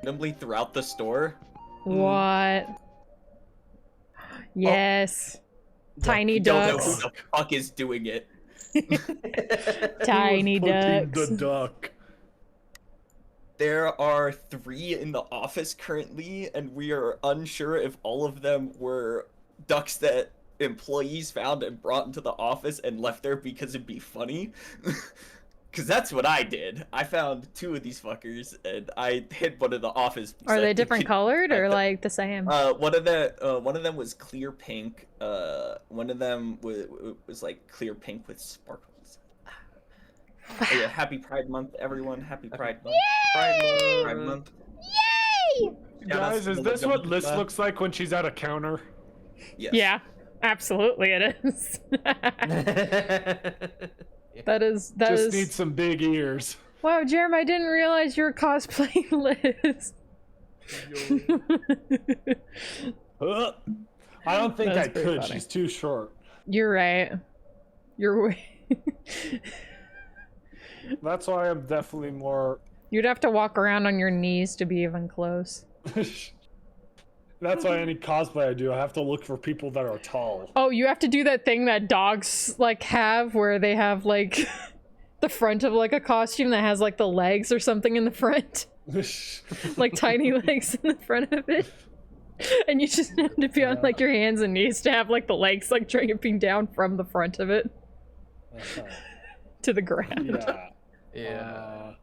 randomly throughout the store. What? Yes. Tiny Don't know ducks. who the fuck is doing it. Tiny Putting ducks. the duck. There are 3 in the office currently, and we are unsure if all of them were ducks that employees found and brought into the office and left there because it'd be funny. Because that's what I did. I found 2 of these fuckers, and I hid one in the office. Are they different colored or like the same? One of them was clear pink. One of them was like clear pink with sparkles. Oh, yeah, happy Pride Month, everyone! Happy Pride Month! Yay! Pride Month! Yay! Guys, is this what Liz looks like when she's at a counter? Yes. Yeah, absolutely it is. That is. Just need some big ears. Wow, Jerem, I didn't realize you were cosplaying Liz. I don't think That's I pretty could. funny. She's too short. You're right. You're way. That's why I'm definitely more. You'd have to walk around on your knees to be even close. That's why any cosplay I do, I have to look for people that are tall. Oh, you have to do that thing that dogs like have where they have like the front of like a costume that has like the legs or something in the front. Like tiny legs in the front of it. And you just have to be on like your hands and knees to have like the legs like draping down from the front of it to the ground. Yeah.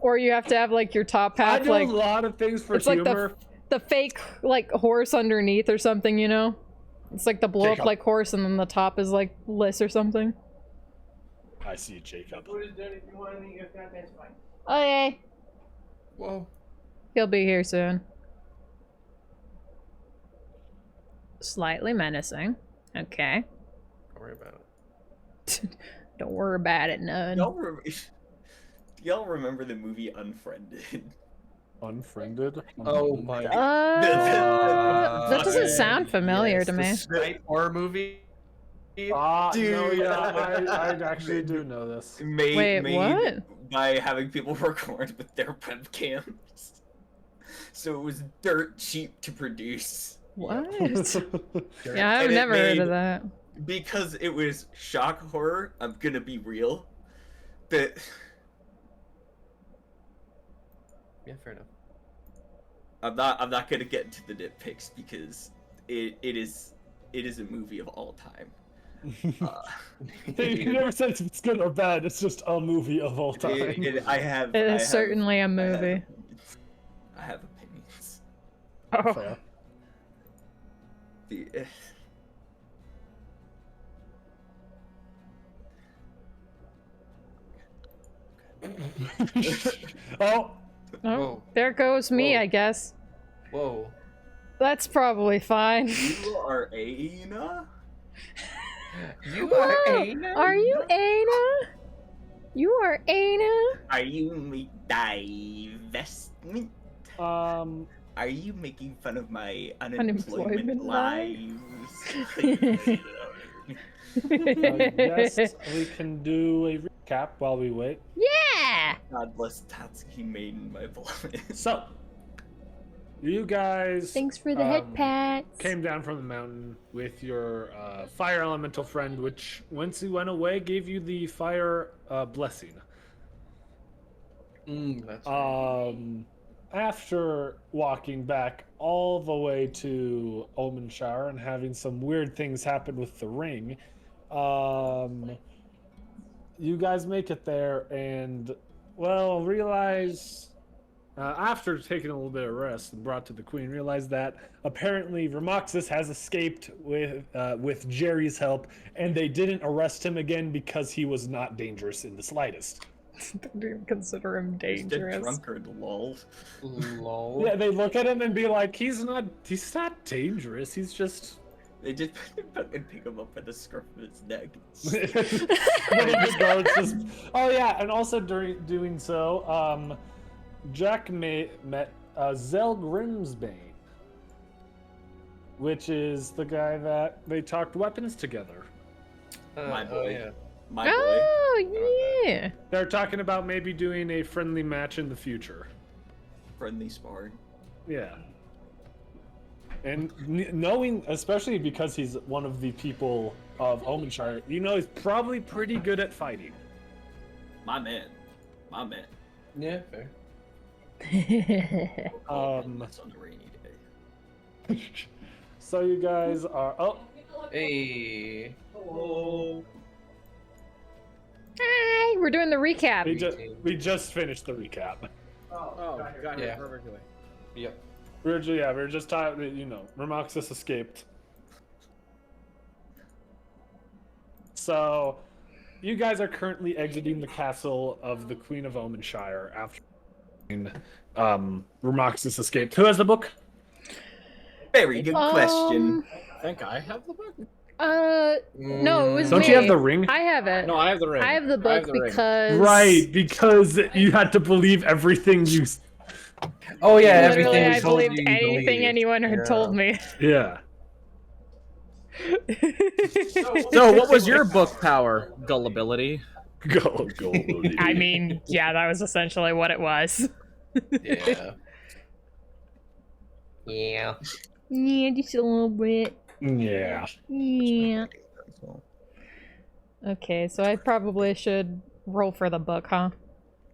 Or you have to have like your top I half do like a lot of things for it's like humor. the fake like horse underneath or something, you know? It's like the blow up Jacob. like horse and then the top is like list or something. I see Jacob. Okay. Whoa. He'll be here soon. Slightly menacing. Okay. Don't worry about it. Don't worry about it, none. Y'all remember the movie Unfriended? Unfriended? Oh my god. That doesn't sound familiar to me. Night horror movie? Dude. No, yeah, I actually do know this. Wait, what? By having people record with their webcams. So it was dirt cheap to produce. What? Yeah, I've And it never heard of made- that. Because it was shock horror, I'm gonna be real. That Yeah, fair enough. I'm not gonna get into the nitpicks because it is a movie of all time. You never said if it's good or bad, it's just a movie of all time. It is certainly a movie. I have opinions. Oh. Fair. Oh, Oh, there goes me, Whoa. I guess. Whoa. That's probably fine. You are Aina? You Whoa, are Aina? Are you Aina? You are Aina? Are you divestment? Are you making fun of my unemployment Unemployment lives? yes, we can do a recap while we wait. Yeah! God bless Tatsuki Maiden, my beloved. So, you guys Thanks for the head pats. came down from the mountain with your fire elemental friend, which, once he went away, gave you the fire blessing. That's right. After walking back all the way to Omenshire and having some weird things happen with the ring, you guys make it there and, well, realize, after taking a little bit of rest and brought to the queen, realize that apparently Ramoxis has escaped with Jerry's help, and they didn't arrest him again because he was not dangerous in the slightest. Don't even consider him Just a dangerous. drunkard, lol. Lol. Yeah, they look at him and be like, he's not dangerous, he's just... They just fucking pick him up by the scruff of his neck. One of his guards just... Oh yeah, and also during doing so, Jack met Zell Grimsbane, which is the guy that they talked weapons together. My boy. Yeah. My boy. Oh yeah. They're talking about maybe doing a friendly match in the future. Friendly sparring. Yeah. And knowing, especially because he's one of the people of Omenshire, you know he's probably pretty good at fighting. My man. My man. Yeah, fair. That's on a rainy day. So you guys are... Oh, Hey. Hi, we're doing the recap. we just finished the recap. Oh, got Yeah. it perfectly. Yep. We were just talking, you know, Ramoxis escaped. So, you guys are currently exiting the castle of the Queen of Omenshire after Ramoxis escaped. Who has the book? Very good question. I think I have the book. No, it was Don't me. you have the ring? I have it. No, I have the ring. I have the book the ring. because Right, because you had to believe everything you... Oh yeah, literally everything we I told believed you, anything believed. anyone had Yeah. told me. Yeah. So, what was your book power? Gullibility. Go. I mean, yeah, that was essentially what it was. Yeah. Yeah. Yeah, just a little bit. Yeah. Yeah. Okay, so I probably should roll for the book, huh?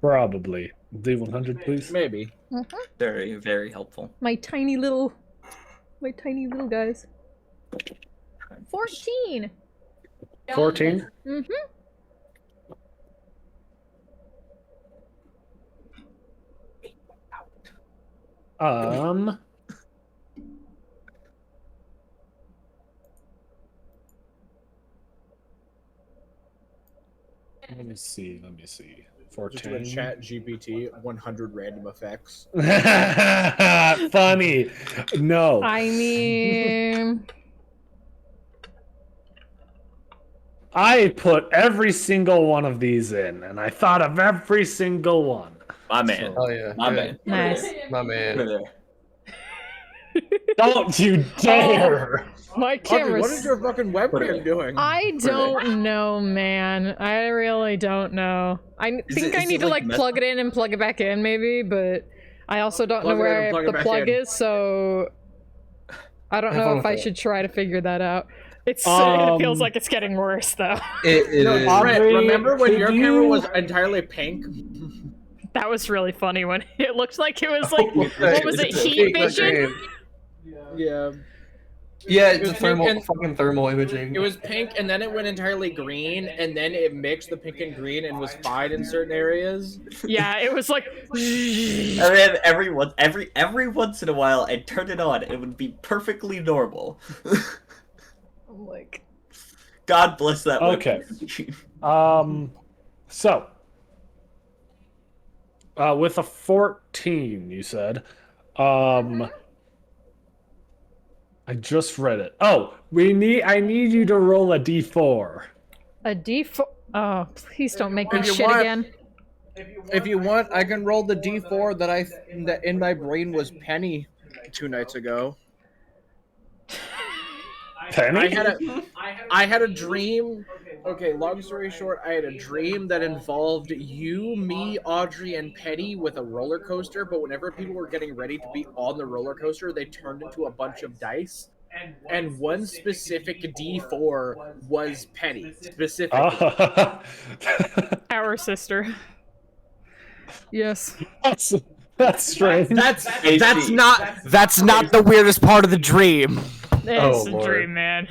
Probably. D100, please. Maybe. Very, very helpful. My tiny little guys. 14. 14? Mm-hmm. Let me see. Just do a 14. chat GPT 100 random effects. Funny. No. I mean, I put every single one of these in, and I thought of every single one. My man. Oh yeah. My good. man. nice. My Look man. at there. Don't you dare! My Audrey, camera's. what is your fucking webcam doing? I don't know, man. I really don't know. I think I is need it to like like plug it in and plug it back in, maybe, but I also don't know Plug it in where and plug it the back plug in. is, so I don't know if I should try to figure that out. It feels like it's getting worse, though. It No, is. Brett, Audrey, remember when could your you- camera was entirely pink? That was really funny when it looked like it was like, what was it, heat Fake vision? game. Yeah. Yeah, It it's was thermal, pink and- fucking thermal imaging. It was pink, and then it went entirely green, and then it mixed the pink and green and was fine in certain areas. Yeah, it was like. And then every once in a while, I'd turn it on. It would be perfectly normal. I'm like. God bless that. Okay. webcam. So. With a 14, you said. I just read it. Oh, I need you to roll a d4. A D4. Oh, please don't make me If you shit want- again. If you want, I can roll the D4 that in my brain was Penny 2 nights ago. Penny? I had a dream. Okay, long story short, I had a dream that involved you, me, Audrey, and Penny with a roller coaster. But whenever people were getting ready to be on the roller coaster, they turned into a bunch of dice. And one specific D4 was Penny specifically. Our sister. Yes. That's strange. That's not the weirdest part of the dream. It's a Lord. dream, man.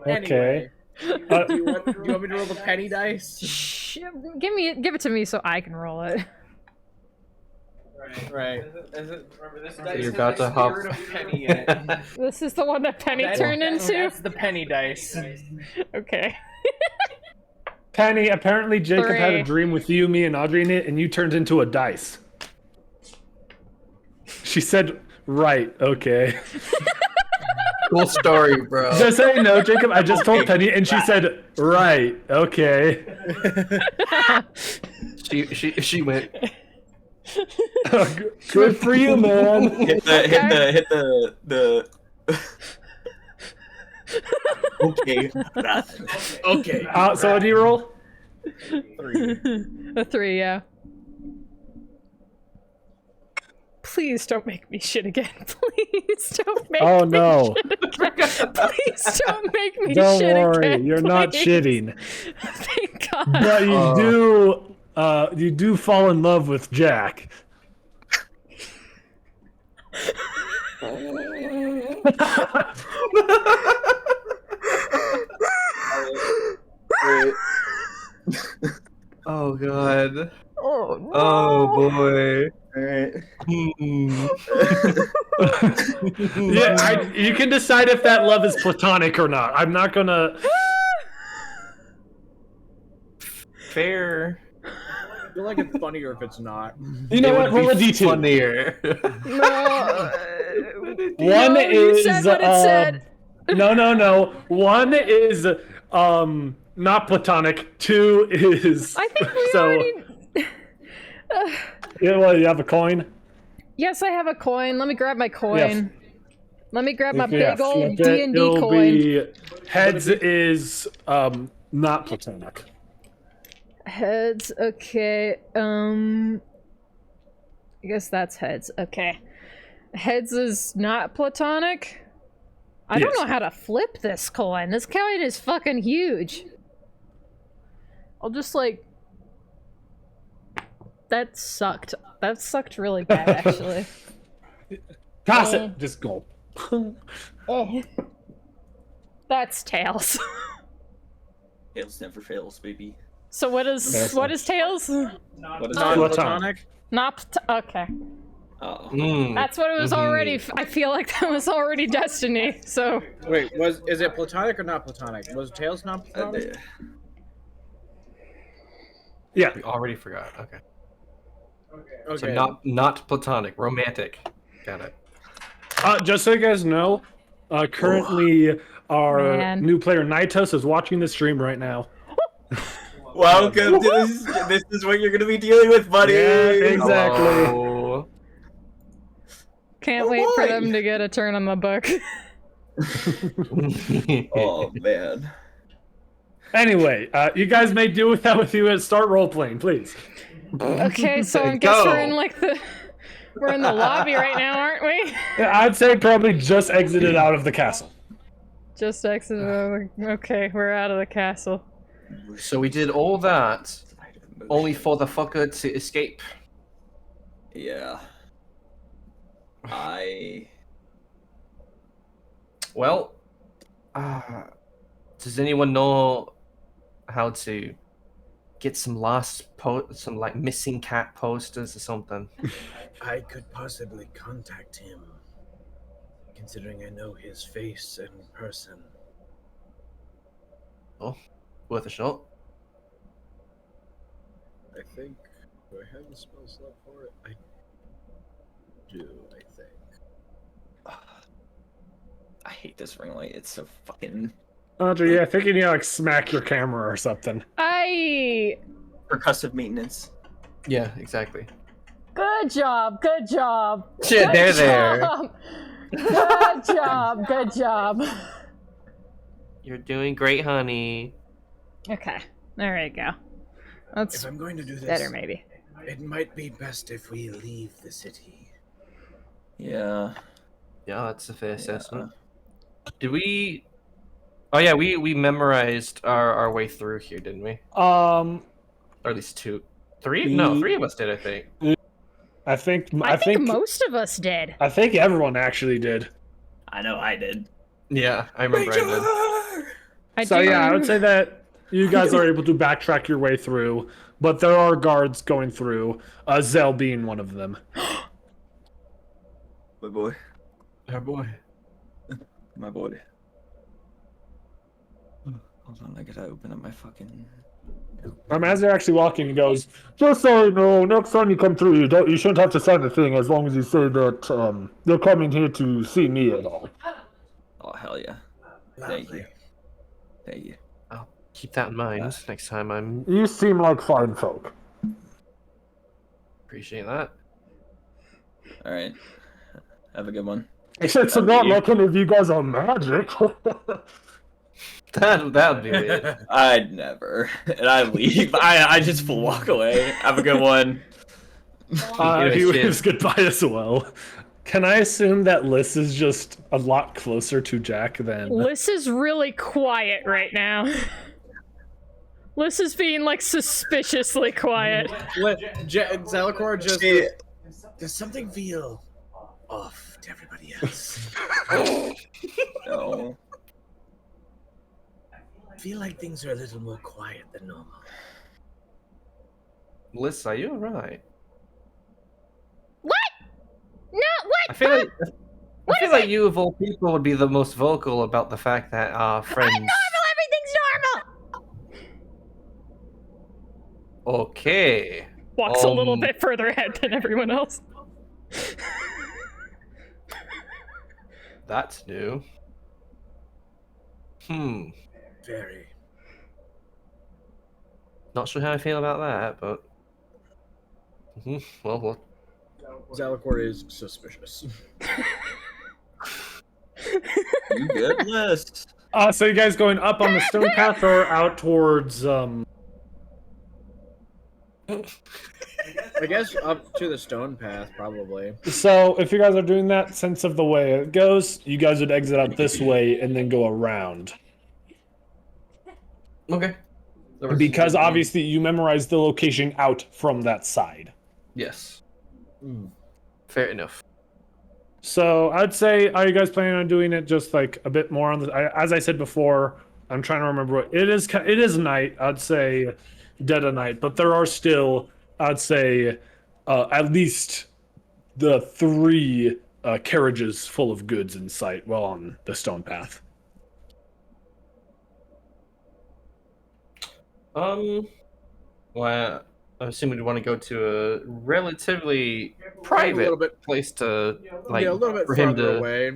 Okay. Do you want me to roll the penny dice? Shh, give it to me so I can roll it. Right. You're about to hop. This is the one that Penny turned into? That's the penny dice. Okay. Penny, apparently Jacob had a 3. dream with you, me, and Audrey in it, and you turned into a dice. She said, right, okay. Cool story, bro. Just so you know, Jacob, I just told Penny, and she said, right, okay. She went. Good for you, man. hit the. Okay. Okay. So what do you roll? 3. A 3, yeah. Please don't make me shit again. Please don't make Oh, me no. shit again. Please don't make me Don't shit worry, again. you're not please. shitting. Thank God. But you do fall in love with Jack. Oh god. Oh, no. Oh boy. Alright. Yeah, you can decide if that love is platonic or not. I'm not gonna. Fair. I feel like it's funnier if it's not. You know It what? would Roll a be d2. funnier. No. One No, you is said what it said. no. One is not platonic. 2 is. I think we so. already. Yeah, well, you have a coin. Yes, I have a coin. Let me grab my coin. Yes. Let me grab my Yeah, big old flip it. D&D It'll coin. be heads is not platonic. Heads, okay. I guess that's heads. Okay. Heads is not platonic? I don't Yes. know how to flip this coin. This coin is fucking huge. I'll just like... That sucked. That sucked really bad, actually. Toss it. Just go. Oh. That's tails. Tails never fails, baby. So what is tails? What is Non-platonic? Not okay. Oh. That's what it was already. I feel like that was already destiny. So Wait, is it platonic or not platonic? Was Tails not platonic? Yeah. We already forgot. Okay. Okay. So not platonic, romantic. Got it. Just so you guys know, currently our Man. new player Nitos is watching the stream right now. Welcome to this. This is what you're gonna be dealing with, buddy. Yeah, exactly. Hello. can't Oh, wait for boy. them to get a turn on the book. Oh man. Anyway, you guys may do with that with you and start role playing, please. Okay, so I guess we're in like we're in the lobby right now, aren't we? Yeah, I'd say probably just exited out of the castle. Just exited. Okay, we're out of the castle. So we did all that only for the fucker to escape. Yeah. Well, does anyone know how to get some some like missing cat posters or something? I could possibly contact him, considering I know his face in person. Oh, worth a shot. I think. Do I have the spell slot for it? I do, I think. I hate this ring light. It's so fucking Andre, yeah, I think you need to like smack your camera or something. percussive maintenance. Yeah, exactly. Good job. Good job. Shit, Good there. job. Good job. Good job. You're doing great, honey. Okay, there we go. That's If I'm going to do this, better, maybe. it might be best if we leave the city. Yeah. Yeah, that's a fair assessment. Did we? Oh yeah, we memorized our way through here, didn't we? Or at least three? No, 3 of us did, I think. I think most of us did. I think everyone actually did. I know I did. Yeah, I remember I did. So yeah, I would say that you guys are able to backtrack your way through, but there are guards going through. Zell being one of them. My boy. Oh boy. My boy. Hold on, I gotta open up my fucking. As they're actually walking, he goes, "Just so you know, next time you come through, you shouldn't have to sign a thing as long as you say that you're coming here to see me at all." Oh hell yeah! Thank you. Thank you. I'll keep that in mind next time I'm. You seem like fine folk. Appreciate that. All right. Have a good one. Except it's not like any of you guys are magic. That'd be weird. I'd never. And I leave. I just walk away. Have a good one. He waves goodbye as well. Can I assume that Liz is just a lot closer to Jack than... Liz is really quiet right now. Liz is being, like, suspiciously quiet. Zalakor just... Does something feel off to everybody else? No. I feel like things are a little more quiet than normal. Liz, are you alright? What? No, what? I feel like you of all people would be the most vocal about the fact that our friends. I'm normal. Everything's normal. Okay. Walks a little bit further ahead than everyone else. That's new. Very. Not sure how I feel about that, but well. Zalakor is suspicious. You good, Liz? So you guys going up on the stone path or out towards I guess up to the stone path, probably. So if you guys are doing that, sense of the way it goes, you guys would exit out this way and then go around. Okay. Because obviously you memorized the location out from that side. Yes. Fair enough. So I'd say, are you guys planning on doing it just like a bit more on the? As I said before, I'm trying to remember what it is. It is night. I'd say dead of night, but there are still, I'd say, at least the 3 carriages full of goods in sight while on the stone path. Well, I assume we'd want to go to a relatively private place to, like, a little bit for him farther to away.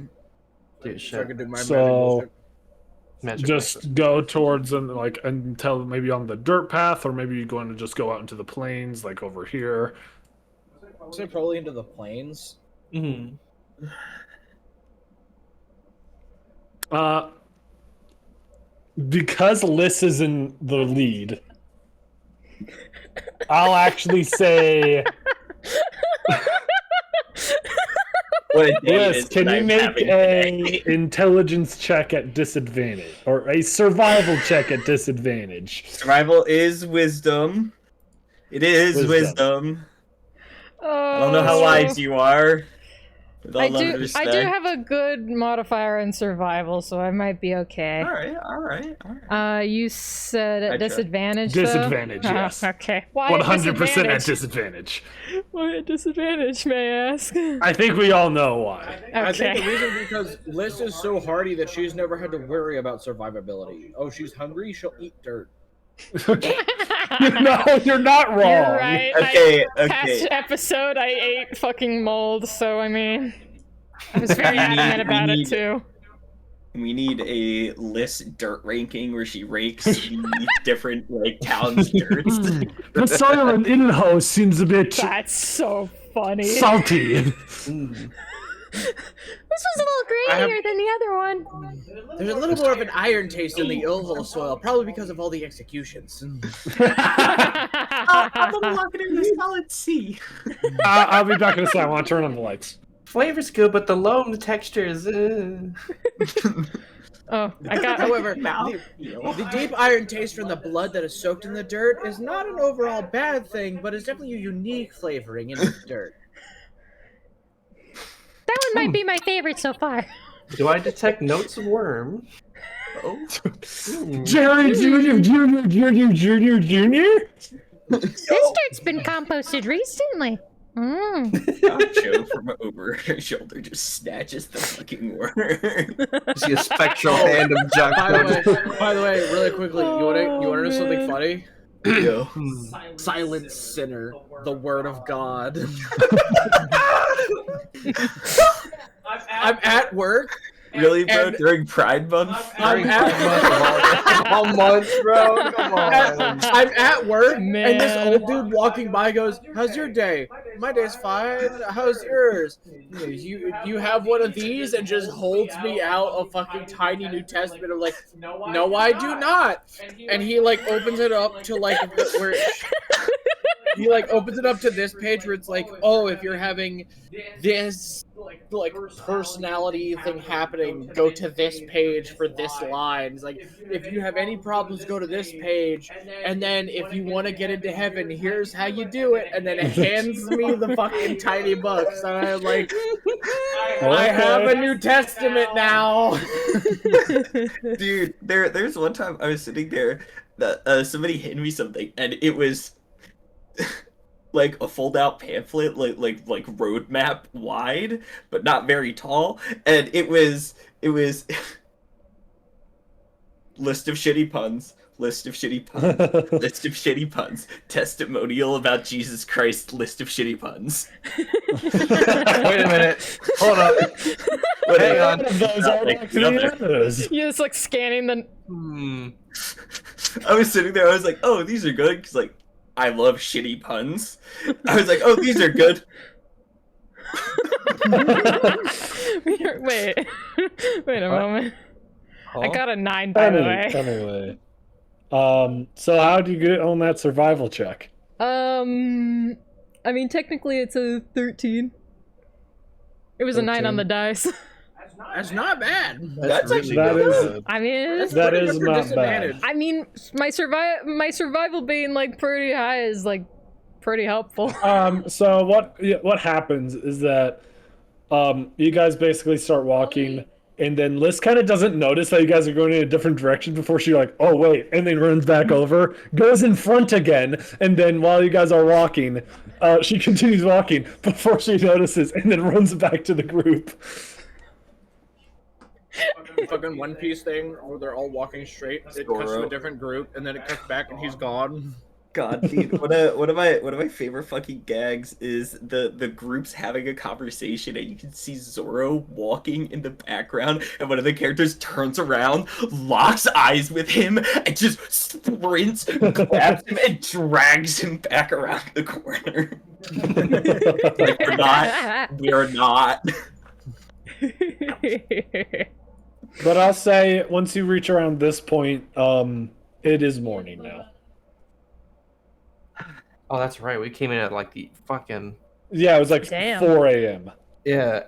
do So I can do my So magic just bullshit. go towards and like until maybe on the dirt path, or maybe you're going to just go out into the plains, like over here. So probably into the plains. Because Liz is in the lead, I'll actually say, What a day it Liz, is can that you I'm make having a today. intelligence check at disadvantage, or a survival check at disadvantage? Survival is wisdom. It is wisdom. I don't know how wise you are. With all I due do respect. have a good modifier in survival, so I might be okay. Alright. You said at I try. disadvantage, though? Disadvantage, yes. Okay. Why at 100% at disadvantage? disadvantage. Why at disadvantage, may I ask? I think we all know why. I think the Okay. reason because Liz is so hardy that she's never had to worry about survivability. Oh, she's hungry, she'll eat dirt. No, you're not wrong. You're right. Okay, Past episode, I ate fucking mold, so I mean, I was very adamant about it too. We need a list dirt ranking where she rakes the different like towns' dirts. The soil in Inhouse seems a bit That's so funny. salty. This was a little grainier than the other one. There's a little more of an iron taste in the Ilhol soil, probably because of all the executions. I'm unlocking in the solid C. I'll be back in a second. I want to turn on the lights. Flavor's good, but the loam texture is. Oh, I got. However, the deep iron taste from the blood that is soaked in the dirt is not an overall bad thing, but it's definitely a unique flavoring in the dirt. That one might be my favorite so far. Do I detect notes of worm? Oh. Jerry Jr. This dirt's been composted recently. Joe from over her shoulder just snatches the fucking worm. See a spectral hand of Jack. By the way, really quickly, you wanna know something funny? Yo. Silent sinner, the word of God. I'm at work, Really, bro? And During Pride Month? I'm During at, Pride Month of all months, bro. Come on. I'm at work, and this Man. old dude walking by goes, "How's your day?" "My day's fine. How's yours?" You have one of these, and just holds me out a fucking tiny New Testament. I'm like, "No, I do not." And he like opens it up to like where he like opens it up to this page where it's like, "Oh, if you're having this like personality thing happening, go to this page for this line." It's like, if you have any problems, go to this page, and then if you want to get into heaven, here's how you do it. And then it hands me the fucking tiny books, and I'm like, I have a New Testament now. Dude, there's one time I was sitting there that somebody handed me something, and it was like a fold-out pamphlet, like roadmap wide, but not very tall, and it was list of shitty puns, list of shitty puns, list of shitty puns, testimonial about Jesus Christ, list of shitty puns. Wait a minute. Hold up. Hang on. Those are actually those. You're just like scanning the. I was sitting there, I was like, oh, these are good, because like I love shitty puns. I was like, oh, these are good. Wait, wait a moment. I Huh? got a 9, by the way. Anyway, so how do you get on that survival check? I mean, technically it's a 13. It was a 9 on the dice. That's not bad. That's actually That good. is I mean, That's that pretty is good for not disadvantage. bad. I mean, my survival being like pretty high is like pretty helpful. So what happens is that you guys basically start walking, and then Liz kind of doesn't notice that you guys are going in a different direction before she's like, oh wait, and then runs back over, goes in front again, and then while you guys are walking, she continues walking before she notices, and then runs back to the group. Fucking One Piece thing where they're all walking straight. It cuts to a different group, and then it cuts back, and he's gone. God, dude, one of my favorite fucking gags is the groups having a conversation, and you can see Zoro walking in the background, and one of the characters turns around, locks eyes with him, and just sprints, grabs him, and drags him back around the corner. Like, we are not. But I'll say once you reach around this point, it is morning now. Oh, that's right. We came in at like the fucking Yeah, it was like Damn. 4 a.m.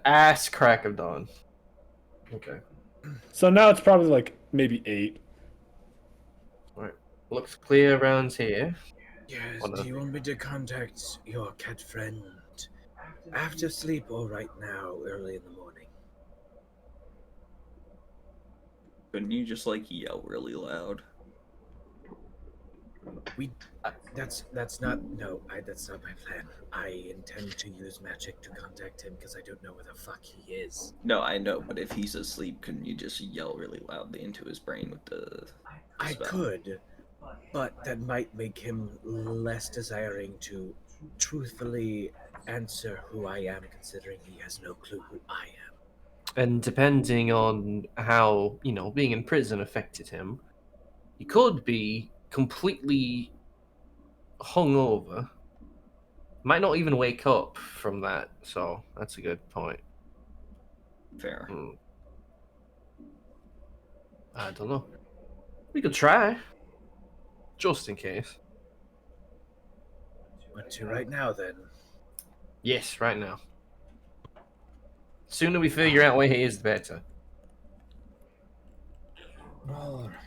ass crack of dawn. Okay. So now it's probably like maybe 8. Right. Looks clear around here. Yes, Oh, no. do you want me to contact your cat friend after sleep or right now, early in the morning? Couldn't you just like yell really loud? That's not that's not my plan. I intend to use magic to contact him because I don't know where the fuck he is. No, I know, but if he's asleep, couldn't you just yell really loudly into his brain with the I spell? could, but that might make him less desiring to truthfully answer who I am, considering he has no clue who I am. And depending on how, being in prison affected him, he could be completely hungover. Might not even wake up from that, so that's a good point. Fair. I don't know. We could try. Just in case. But to right now, then. Yes, right now. Sooner we figure out where he is, the better. All right.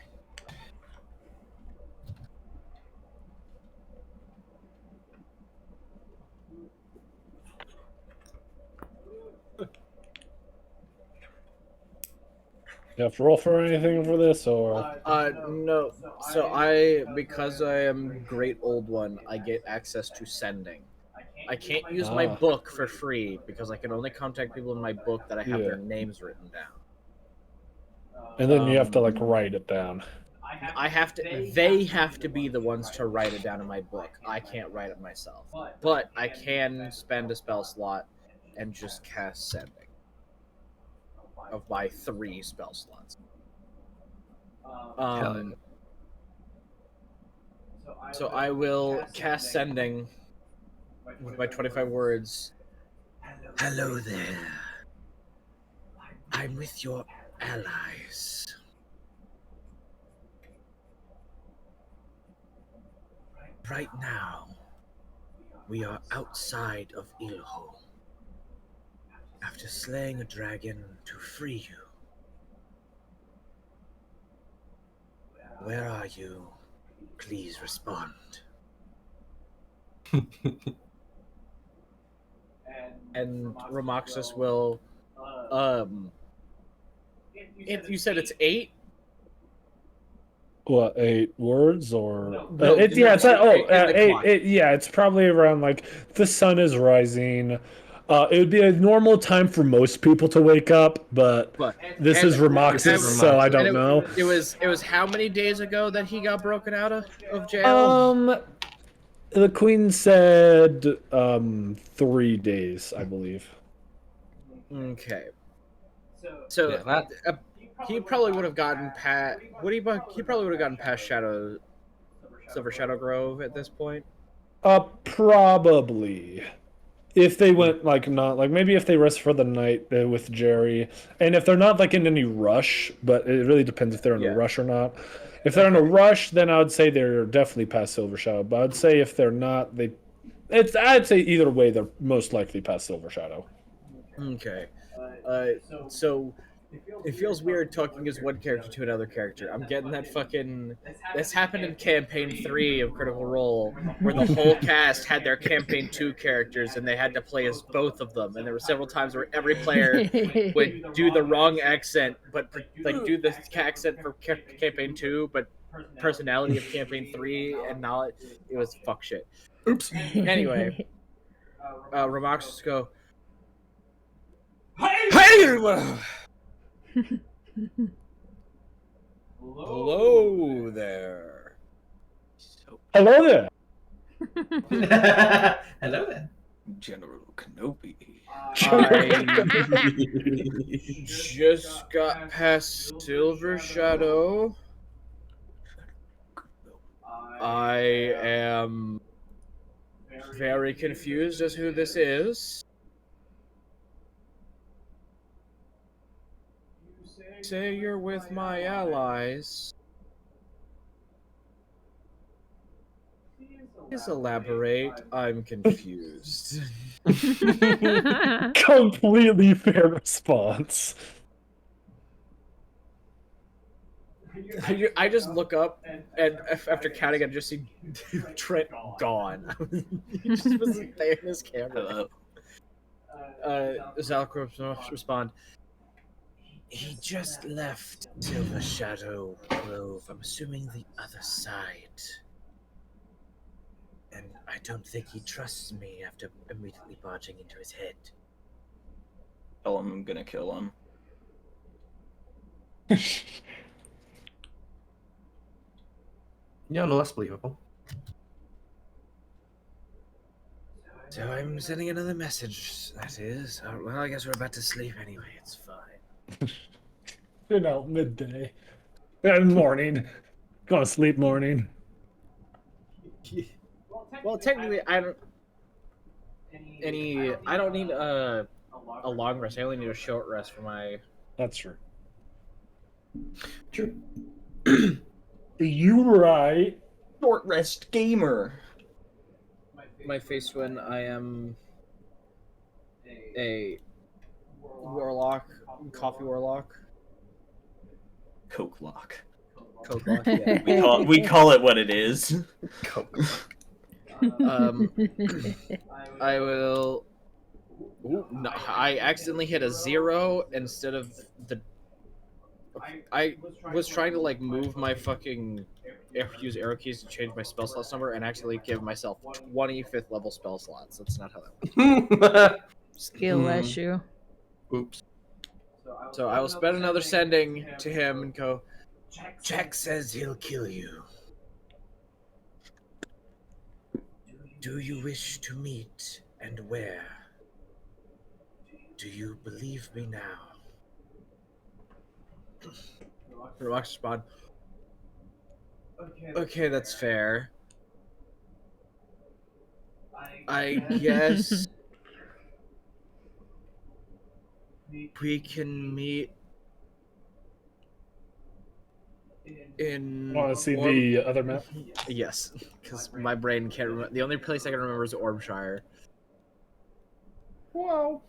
You have to roll for anything for this, or No. So because I am Great Old One, I get access to sending. I can't use my book for free because I can only contact people in my book that I have their names written down. and then you have to like write it down. They have to be the ones to write it down in my book. I can't write it myself. But I can spend a spell slot and just cast sending. my 3 spell slots. Hell yeah. So I will cast Sending with my 25 words. Hello there. I'm with your allies. Right now, we are outside of Ilho. After slaying a dragon to free you. Where are you? Please respond. And Ramoxis will you said it's 8? What, 8 words or No, it's in the 8, clock. yeah, it's probably around like the sun is rising. It would be a normal time for most people to wake up, but this is Ramoxis, so I don't know. It was how many days ago that he got broken out of jail? The queen said 3 days, I believe. Okay. So Yeah, that he probably would have gotten past. He probably would have gotten past Silver Shadow Grove at this point. Probably. If they went like not like maybe if they rest for the night with Jerry, and if they're not like in any rush, but it really depends if they're in a rush or not. If they're in a rush, then I would say they're definitely past Silver Shadow. But I'd say if they're not, I'd say either way they're most likely past Silver Shadow. Okay. So it feels weird talking as one character to another character. I'm getting that fucking. This happened in campaign 3 of Critical Role, where the whole cast had their campaign 2 characters and they had to play as both of them. And there were several times where every player would do the wrong accent, but like do the accent for campaign 2, but personality of campaign 3 and knowledge. It was fuck shit. Oops. Anyway, Ramoxis go. Hey! Hello there. Hello there. Hello there. General Kenobi. I just got past Silver Shadow. I am very confused as who this is. Say you're with my allies. Please elaborate. I'm confused. Completely fair response. I just look up, and after counting, I just see Trent gone. He just wasn't there in his camera. Zalcrops respond. He just left Silver Shadow Grove. I'm assuming the other side. And I don't think he trusts me after immediately barging into his head. Tell him I'm gonna kill him. Yeah, no less believable. So I'm sending another message, that is. Well, I guess we're about to sleep anyway, it's fine. Midday. Morning. Go to sleep morning. Well, technically, I don't need a long rest. I only need a short rest for my. That's true. True. You right. Short rest gamer. My face when I am a warlock, coffee warlock. Coke lock. Coke lock, yeah. We call it what it is. Coke. I will. Ooh, no, I accidentally hit a 0 instead of the. I was trying to like move my fucking use arrow keys to change my spell slots number and actually give myself 25th level spell slots. That's not how that works. Skill issue. Oops. So I will spend another sending to him and go. Jack says he'll kill you. Do you wish to meet, and where? Do you believe me now? Roxas respond. Okay, that's fair. I guess we can meet in. Want to see the other map? Yes, because my brain can't remember. The only place I can remember is Orbshire. Whoa.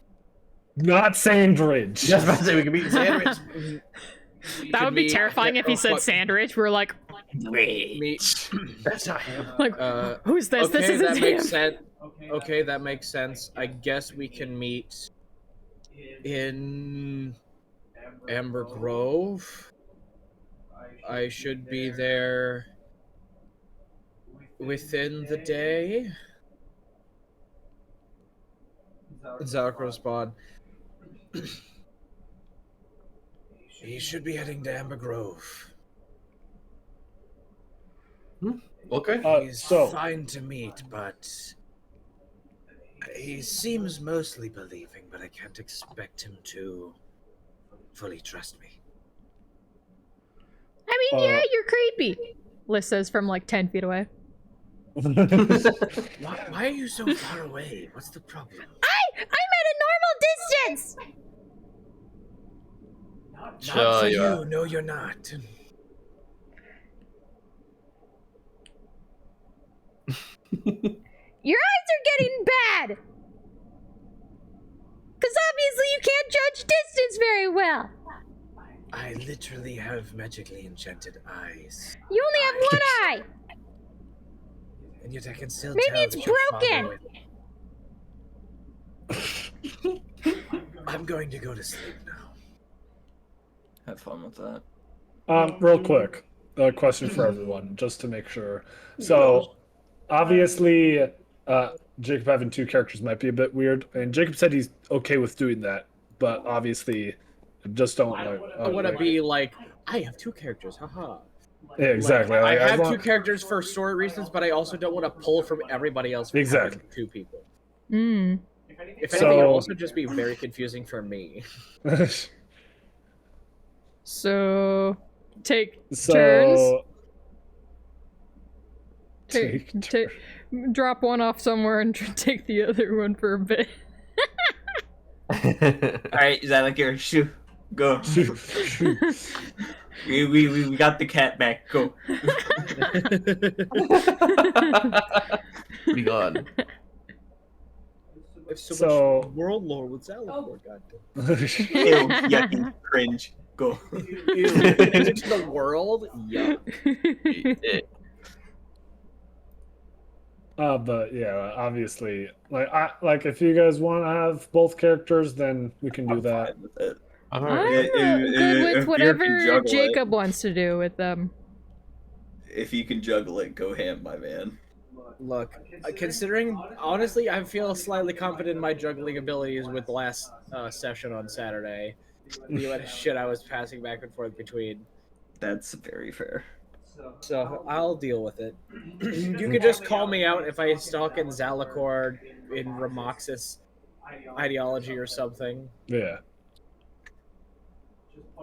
Not Sandridge. Just about to say we can beat Sandwich. That would be terrifying if he said Sandridge. We're like, Meet. That's not him. like, who's this? Okay, This isn't that him. makes sense. Okay, that makes sense. I guess we can meet in Amber Grove. I should be there within the day. Zalk respond. He should be heading to Amber Grove. Okay. He's so- fine to meet, but he seems mostly believing, but I can't expect him to fully trust me. I mean, yeah, you're creepy. Liz says from like 10 feet away. Why are you so far away? What's the problem? I'm at a normal distance. Not for you. No, you're not. Your eyes are getting bad. Because obviously you can't judge distance very well. I literally have magically enchanted eyes, You only have one eye. and yet I can still Maybe tell it's that you're broken. following. I'm going to go to sleep now. Have fun with that. Real quick, a question for everyone, just to make sure. So, obviously, Jacob having two characters might be a bit weird, and Jacob said he's okay with doing that, but obviously, just don't like. I want to be like, I have two characters, haha. Yeah, exactly. I Like, have want- two characters for story reasons, but I also don't want to pull from everybody else. For Exactly. having two people. Hmm. If anything, So- it'll also just be very confusing for me. So, take turns. So, Take, drop one off somewhere and take the other one for a bit. Alright, is that like your shoe? Go. We got the cat back. Go. Be gone. If so, So- much world lore with Zalakor, goddamn. Ew, yucky, cringe. Go. Into the world? Yuck. But yeah, obviously, like if you guys want to have both characters, then we can do I'm that. fine with it. I'm Alright. good If with you whatever can juggle Jacob wants to do with them. If you can juggle it, go ham, my man. Look, considering, honestly, I feel slightly confident in my juggling abilities with the last session on Saturday. The amount of shit I was passing back and forth between. That's very fair. So I'll deal with it. You could just call me out if I stalk in Zalakor in Ramoxis ideology or something. Yeah.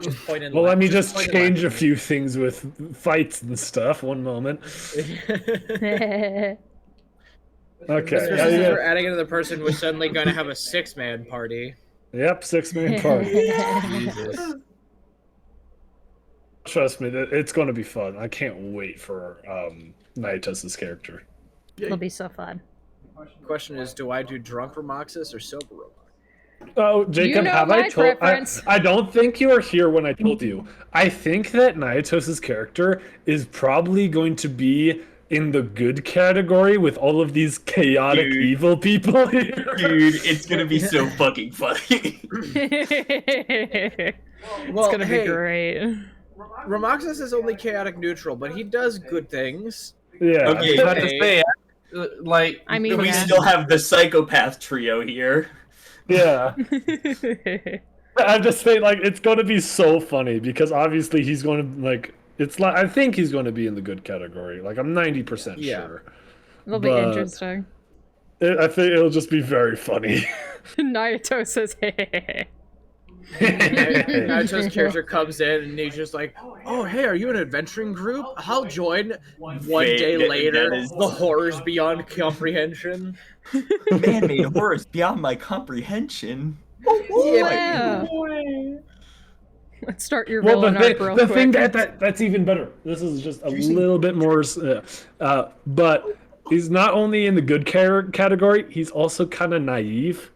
Just point in. Well, let me just point in change a left. few things with fights and stuff. One moment. Okay. Especially yeah, since yeah. we're adding another person who's suddenly going to have a 6-man party. Yep, 6-man party. Jesus. Trust me, it's going to be fun. I can't wait for Naitos's character. It'll be so fun. Question is, do I do drunk Ramoxis or sober Ramoxis? Oh, Jacob, know have my I told? preference. I don't think you were here when I told you. I think that Naitos's character is probably going to be in the good category with all of these chaotic Dude. evil people here. Dude, it's gonna be so fucking funny. It's Well, gonna hey, be great. Ramoxis is only chaotic neutral, but he does good things. Yeah. Okay. I was about to say, like, I mean, We yeah. still have the psychopath trio here. Yeah. I'm just saying, like, it's going to be so funny because obviously he's going to, like, it's like, I think he's going to be in the good category. Like, I'm 90% Yeah. sure. It'll be But- interesting. I think it'll just be very funny. Naruto says, hey. Nacho's character comes in and he's just like, "Oh, hey, are you an adventuring group? I'll join." One day later, the horrors beyond comprehension. Man-made horrors beyond my comprehension. Wow. Let's start your Well, villain arc real the quick. thing that's even better. This is just a little bit more, but he's not only in the good category, he's also kind of naive.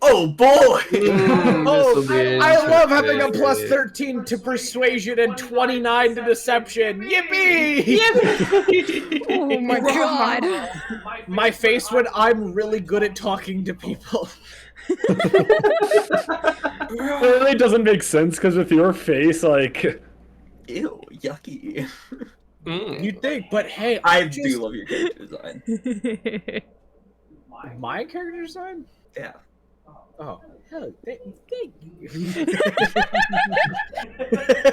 Oh boy! Oh, I love having a plus 13 to persuasion and 29 to deception. Yippee! Oh my god. My face when I'm really good at talking to people. It really doesn't make sense because with your face, like, Ew, yucky. You'd think, but hey, I do love your character design. My character design? Yeah. Oh, hell, thank you.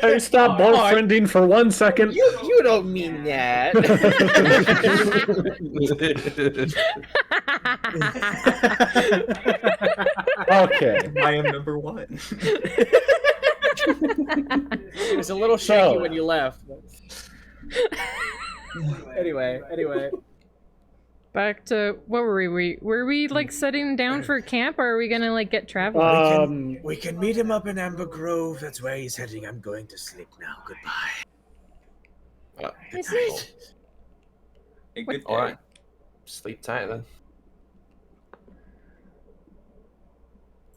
hey, stop boyfriending for 1 second. You don't mean that. Okay. I am number one. It was a little shaky when you left. Anyway. Back to what were we? Were we like setting down for camp, or are we gonna like get traveling? We can meet him up in Amber Grove. That's where he's heading. I'm going to sleep now. Goodbye. Is it? A good All right. Sleep tight then.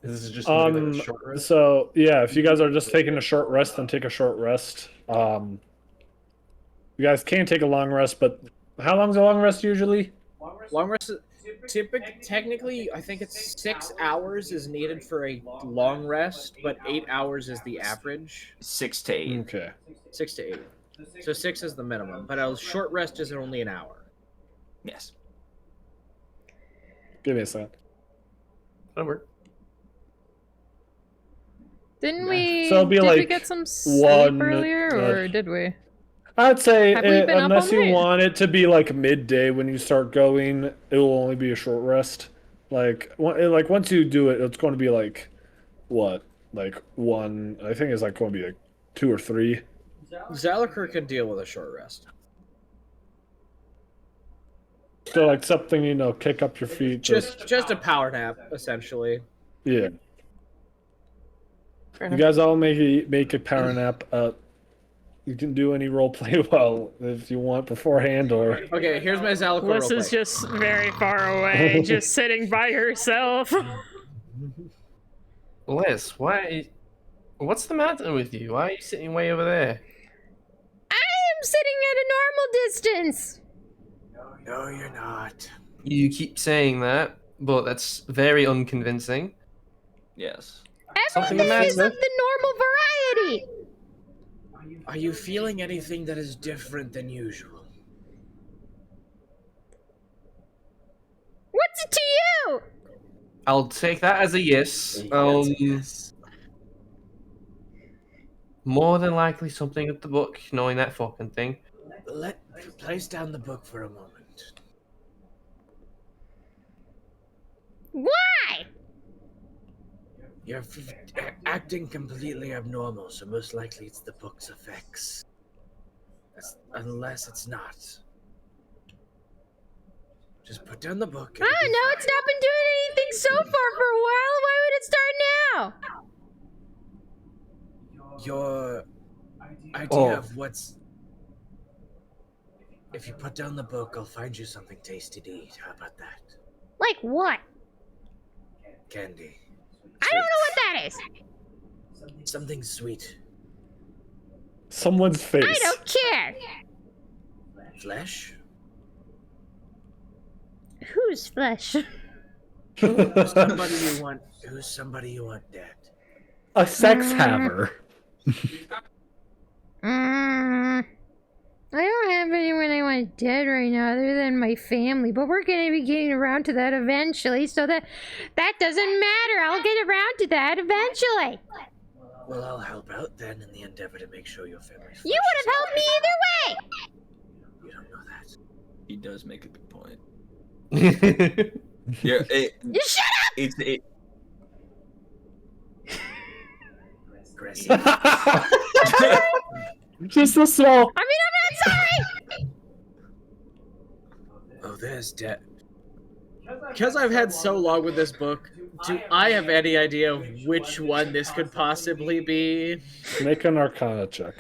This is just gonna be like a short rest. So yeah, if you guys are just taking a short rest, then take a short rest. You guys can take a long rest, but how long's a long rest usually? Long rest, technically, I think it's 6 hours is needed for a long rest, but 8 hours is the average. 6 to 8. Okay. 6 to 8. So 6 is the minimum, but a short rest is only an hour. Yes. Give me a second. That'll work. Didn't we? So it'll be did we like get some sleep one, earlier, or did we? I'd say Have we been up unless all you night? want it to be like midday when you start going, it will only be a short rest. Like once you do it, it's going to be like what? Like 1, I think it's like going to be like 2 or 3. Zalakar can deal with a short rest. So like something, kick up your feet. Just a power nap, essentially. Yeah. You guys all make a power nap. You can do any role play well if you want beforehand, or Okay, here's my Zalakar Liz roleplay. is just very far away, just sitting by herself. Liz, what's the matter with you? Why are you sitting way over there? I am sitting at a normal distance. No, you're not. You keep saying that, but that's very unconvincing. Yes. Something the Everything is matter? of the normal variety. Are you feeling anything that is different than usual? What's it to you? I'll take that as a yes. Yes. More than likely something at the book, knowing that fucking thing. Place down the book for a moment. Why? You're acting completely abnormal, so most likely it's the book's effects. Unless it's not. Just put down the book. I don't know. It's not been doing anything so far for a while. Why would it start now? Your idea of what's... If you put down the book, I'll find you something tasty to eat. How about that? Like what? Candy. I don't know what that is. Something sweet. someone's face. I don't care. Flesh? Whose flesh? Who's somebody you want dead? A sex hammer. I don't have anyone I want dead right now other than my family, but we're going to be getting around to that eventually, so that doesn't matter. I'll get around to that eventually. Well, I'll help out then in the endeavor to make sure your family's You would have helped me either way. You don't know that. He does make a good point. Well, Yeah, You shut up. aggressive. Just a small. I mean, I'm not sorry! Oh, there's debt. Because I've had so long with this book, do I have any idea of which one this could possibly be? Make an Arcana check.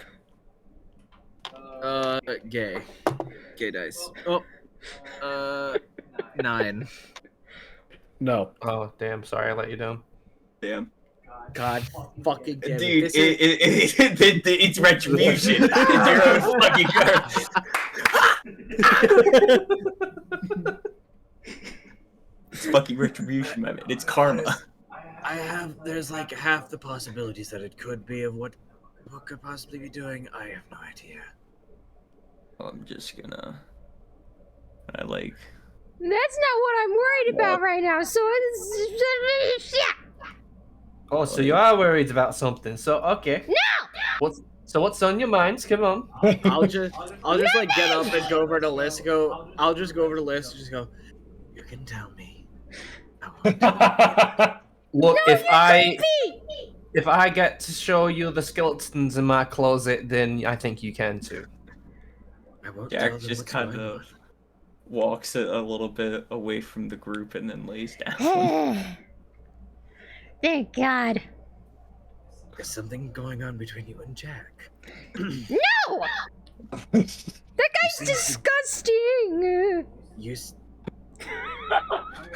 Gay. Gay dice. Oh. 9. No. Oh, damn. Sorry, I let you down. Damn. God fucking damn it. Dude, This is... it's retribution. It's your own fucking curse. It's fucking retribution, my man. It's karma. There's like half the possibilities that it could be of what could possibly be doing. I have no idea. I'm just gonna... I like... That's not what I'm worried about right now, so it's... Yeah! Oh, so you are worried about something. So, okay. No! What's on your minds? Come on. I'll just like get up and go over to Liz. I'll just go over to Liz and just go, You can tell me. I won't tell you. Look, No, if I get to show you the skeletons in my closet, then I think you can too. I won't Jack tell them just what's kind going of on. walks a little bit away from the group and then lays down. Thank God. There's something going on between you and Jack. No! That guy's disgusting! You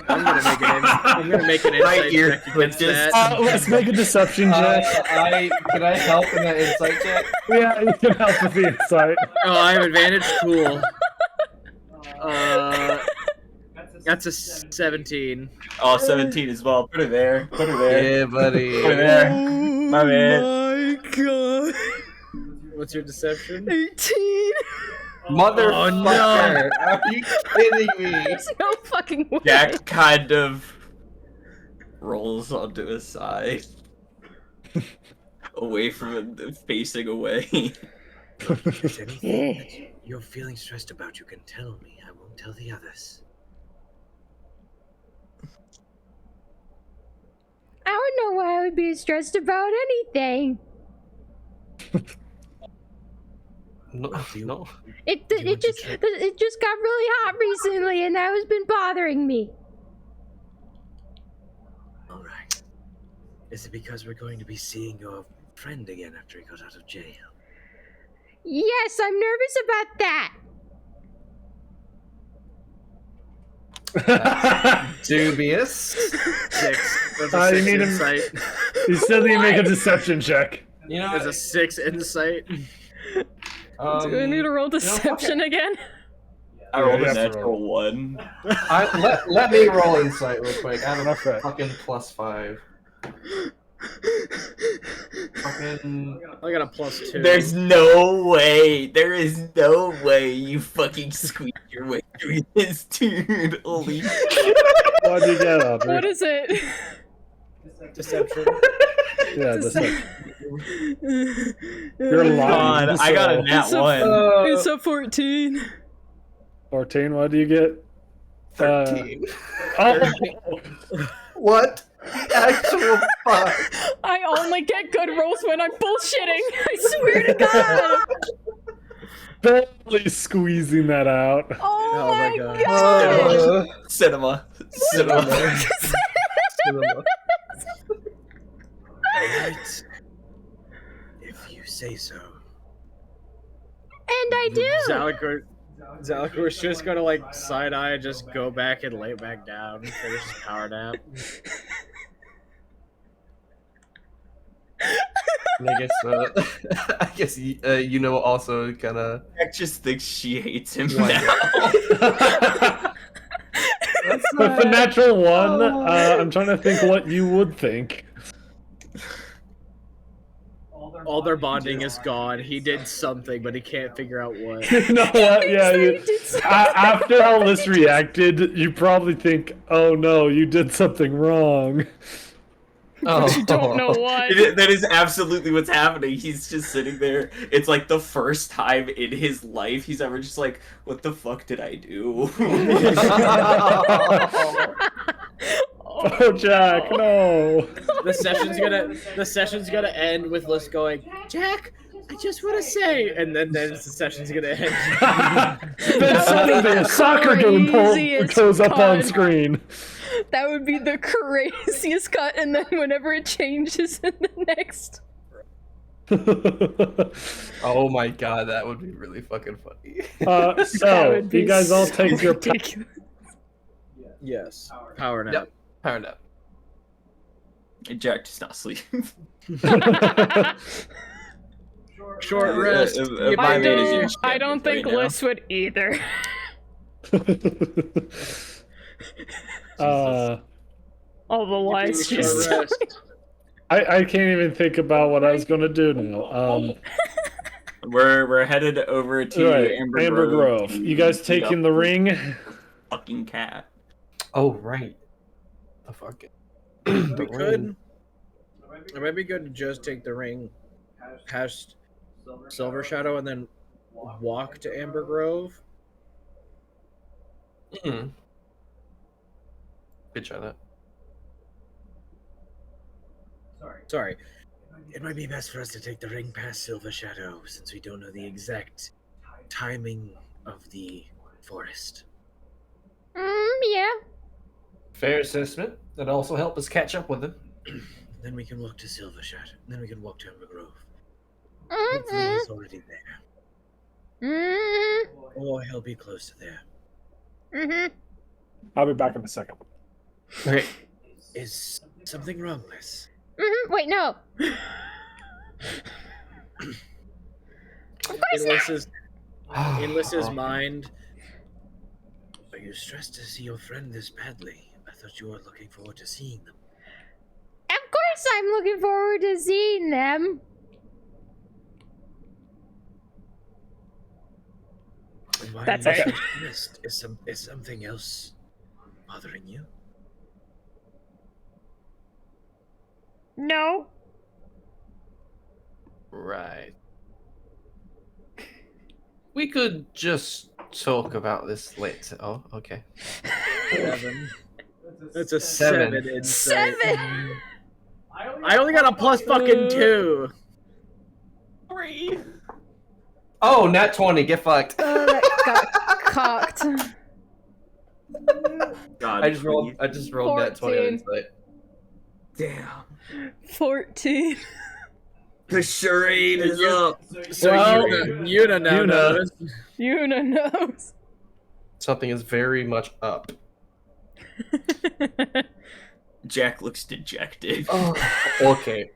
I'm gonna make an My insight ear check against twitches. that. Let's make a deception check. Can I help in that insight check? Yeah, you can help with the insight. Oh, I have advantage. Cool. That's a 17. Oh, 17 as well. Put her there. Put her there. Yeah, buddy. Put her there. My man. My God. What's your deception? 18. Motherfucker! Are you kidding me? There's no fucking way. Jack kind of rolls onto his side. Away from it, facing away. If there's anything that you're feeling stressed about, you can tell me. I won't tell the others. I don't know why I would be stressed about anything. No. It want to just check? it just got really hot recently, and that has been bothering me. All right. Is it because we're going to be seeing your friend again after he got out of jail? Yes, I'm nervous about that. Dubious. 6. That's a You 6 need him- insight. You still need to make a deception check. You know, There's a 6 insight. Do I need to roll deception again? I rolled you a have to natural 1. let me roll insight real quick. I have a Okay. fucking +5. Fucking. I got a +2. There's no way. There is no way you fucking squeeze your way through this, dude. Holy shit. What'd you get, Audrey? What is it? Deception. Yeah, deception. You're You're lying. God, I got a nat It's a- 1. It's a 14. 14, what do you get? 13. Oh! What? Actual fuck. I only get good rolls when I'm bullshitting. I swear to God. Barely squeezing that out. Oh, Oh my my God. God. Cinema. Cinema. Alright. If you say so. And I do. Zalakor's just gonna like side eye and just go back and lay back down. Finish his power nap. I guess you know also kind of. Jack just thinks she hates him Why now. With the natural 1, I'm trying to think what you would think. All their bonding is gone. He did something, but he can't figure out what. You know what? Yeah, He you, did something. after how Liz reacted, you probably think, oh no, you did something wrong. Oh, You don't know what. That is absolutely what's happening. He's just sitting there. It's like the first time in his life he's ever just like, what the fuck did I do? Oh, Jack, no. The session's gonna end with Liz going, Jack, I just want to say, and then the session's gonna end. Then suddenly a soccer game craziest goes up on cut. screen. That would be the craziest cut, and then whenever it changes in the next. Oh my god, that would be really fucking funny. So, you guys all take your ridiculous. Yes. Power nap. Yep. Power nap. Jack does not sleep. Short rest. If my mate is in I don't think right now. Liz would either. All the lies Short she's rest. I can't even think about what I was gonna do now. We're headed over to Right, Amber Grove. You guys taking the ring? Fucking cat. Oh right. The fuck. We could. It might be good to just take the ring past Silver Shadow and then walk to Amber Grove. Mm. Good try that. Sorry. It might be best for us to take the ring past Silver Shadow, since we don't know the exact timing of the forest. Yeah. Fair assessment. That'd also help us catch up with him. Then we can walk to Silver Shadow. Then we can walk to Amber Grove. Hopefully he's already there. Or he'll be close to there. I'll be back in a second. Okay. Is something wrong, Liz? Wait, no. In Liz's mind, Are you stressed to see your friend this badly? I thought you were looking forward to seeing them. Of course I'm looking forward to seeing them. And why That's are you it. so stressed? Is something else bothering you? No. Right. We could just talk about this later. Oh, okay. 7. That's a Seven. 7 insight. 7. I only got a plus fucking 2. 3. Oh, nat 20. Get fucked. That got cocked. God, I just rolled nat 20 on 14. insight. Damn. 14. The charade is up. So Well, Yuna now Yuna. knows. Yuna knows. Something is very much up. Jack looks dejected. Oh, okay.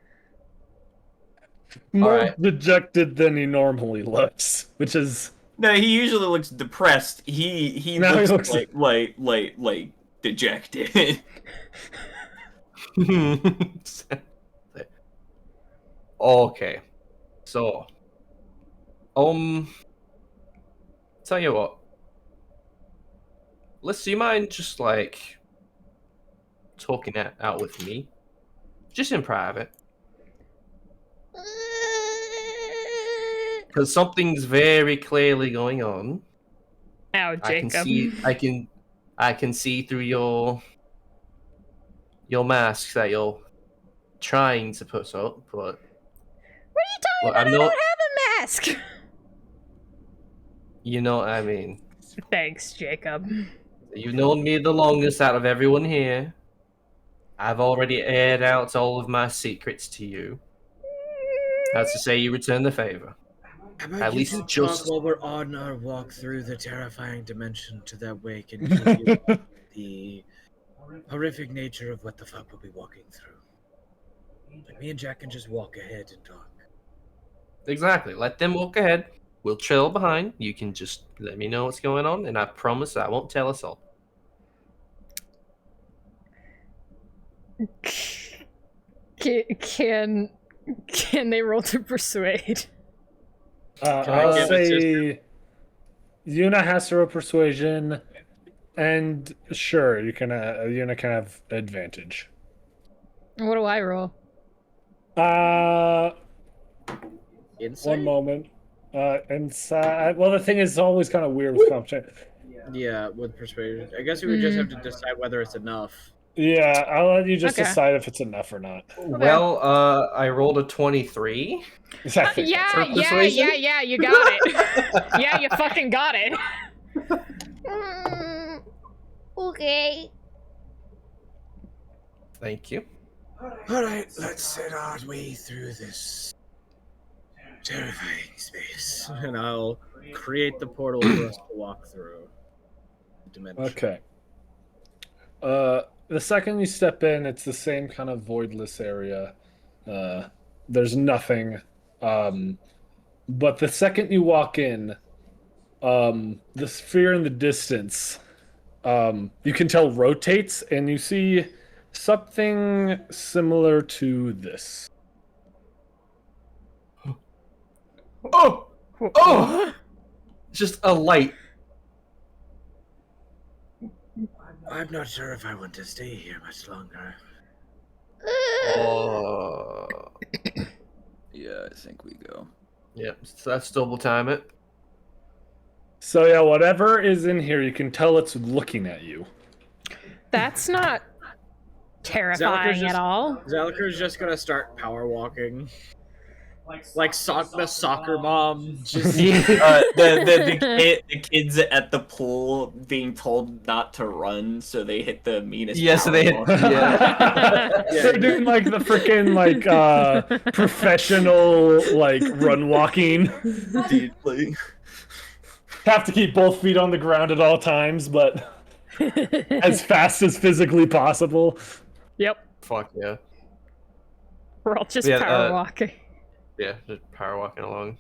More Alright. dejected than he normally looks, which is No, he usually looks depressed. He Now he looks looks- like dejected. Okay. So, tell you what. Do you mind just like talking out with me, just in private? Because something's very clearly going on. Ow, I can Jacob. see. I can see through your mask that you're trying to put up, but What are you talking Well, about? I'm I not- don't have a mask. you know what I mean. Thanks, Jacob. You've known me the longest out of everyone here. I've already aired out all of my secrets to you. That's to say, you return the favor. How about At you least two just- talk while we're on our walk through the terrifying dimension to that way can give you the horrific nature of what the fuck we'll be walking through. Like me and Jack can just walk ahead and talk. Exactly. Let them walk ahead. We'll trail behind. You can just let me know what's going on, and I promise I won't tell us all. Can they roll to persuade? I'll give it say Yuna has to roll persuasion, and sure, Yuna can have advantage. What do I roll? Insight? One moment. Inside. Well, the thing is, it's always kind of weird with competition. Yeah, with persuasion. I guess we would just have to decide whether it's enough. Yeah, I'll let you just Okay. decide if it's enough or not. Well, I rolled a 23. I think that's Yeah, enough. Persuasion? yeah, you got it. Yeah, you fucking got it. Okay. Thank you. All right, let's set our way through this terrifying space. And I'll create the portal for us to walk through. Dimension. Okay. The second you step in, it's the same kind of voidless area. There's nothing. But the second you walk in, the sphere in the distance, you can tell rotates, and you see something similar to this. Oh! Oh! Just a light. I'm not sure if I want to stay here much longer. Oh. Yeah, I think we go. Yep, so that's double time it. So yeah, whatever is in here, you can tell it's looking at you. That's not terrifying at all. Zaliker's just gonna start power walking. Like the soccer mom. Just The kids at the pool being told not to run, so they hit the meanest. Yeah, so they hit. power ball. Yeah. They're doing like the freaking like professional like run walking. Deeply. Have to keep both feet on the ground at all times, but as fast as physically possible. Yep. Fuck yeah. We're all just Yeah, power walking. Yeah, just power walking along.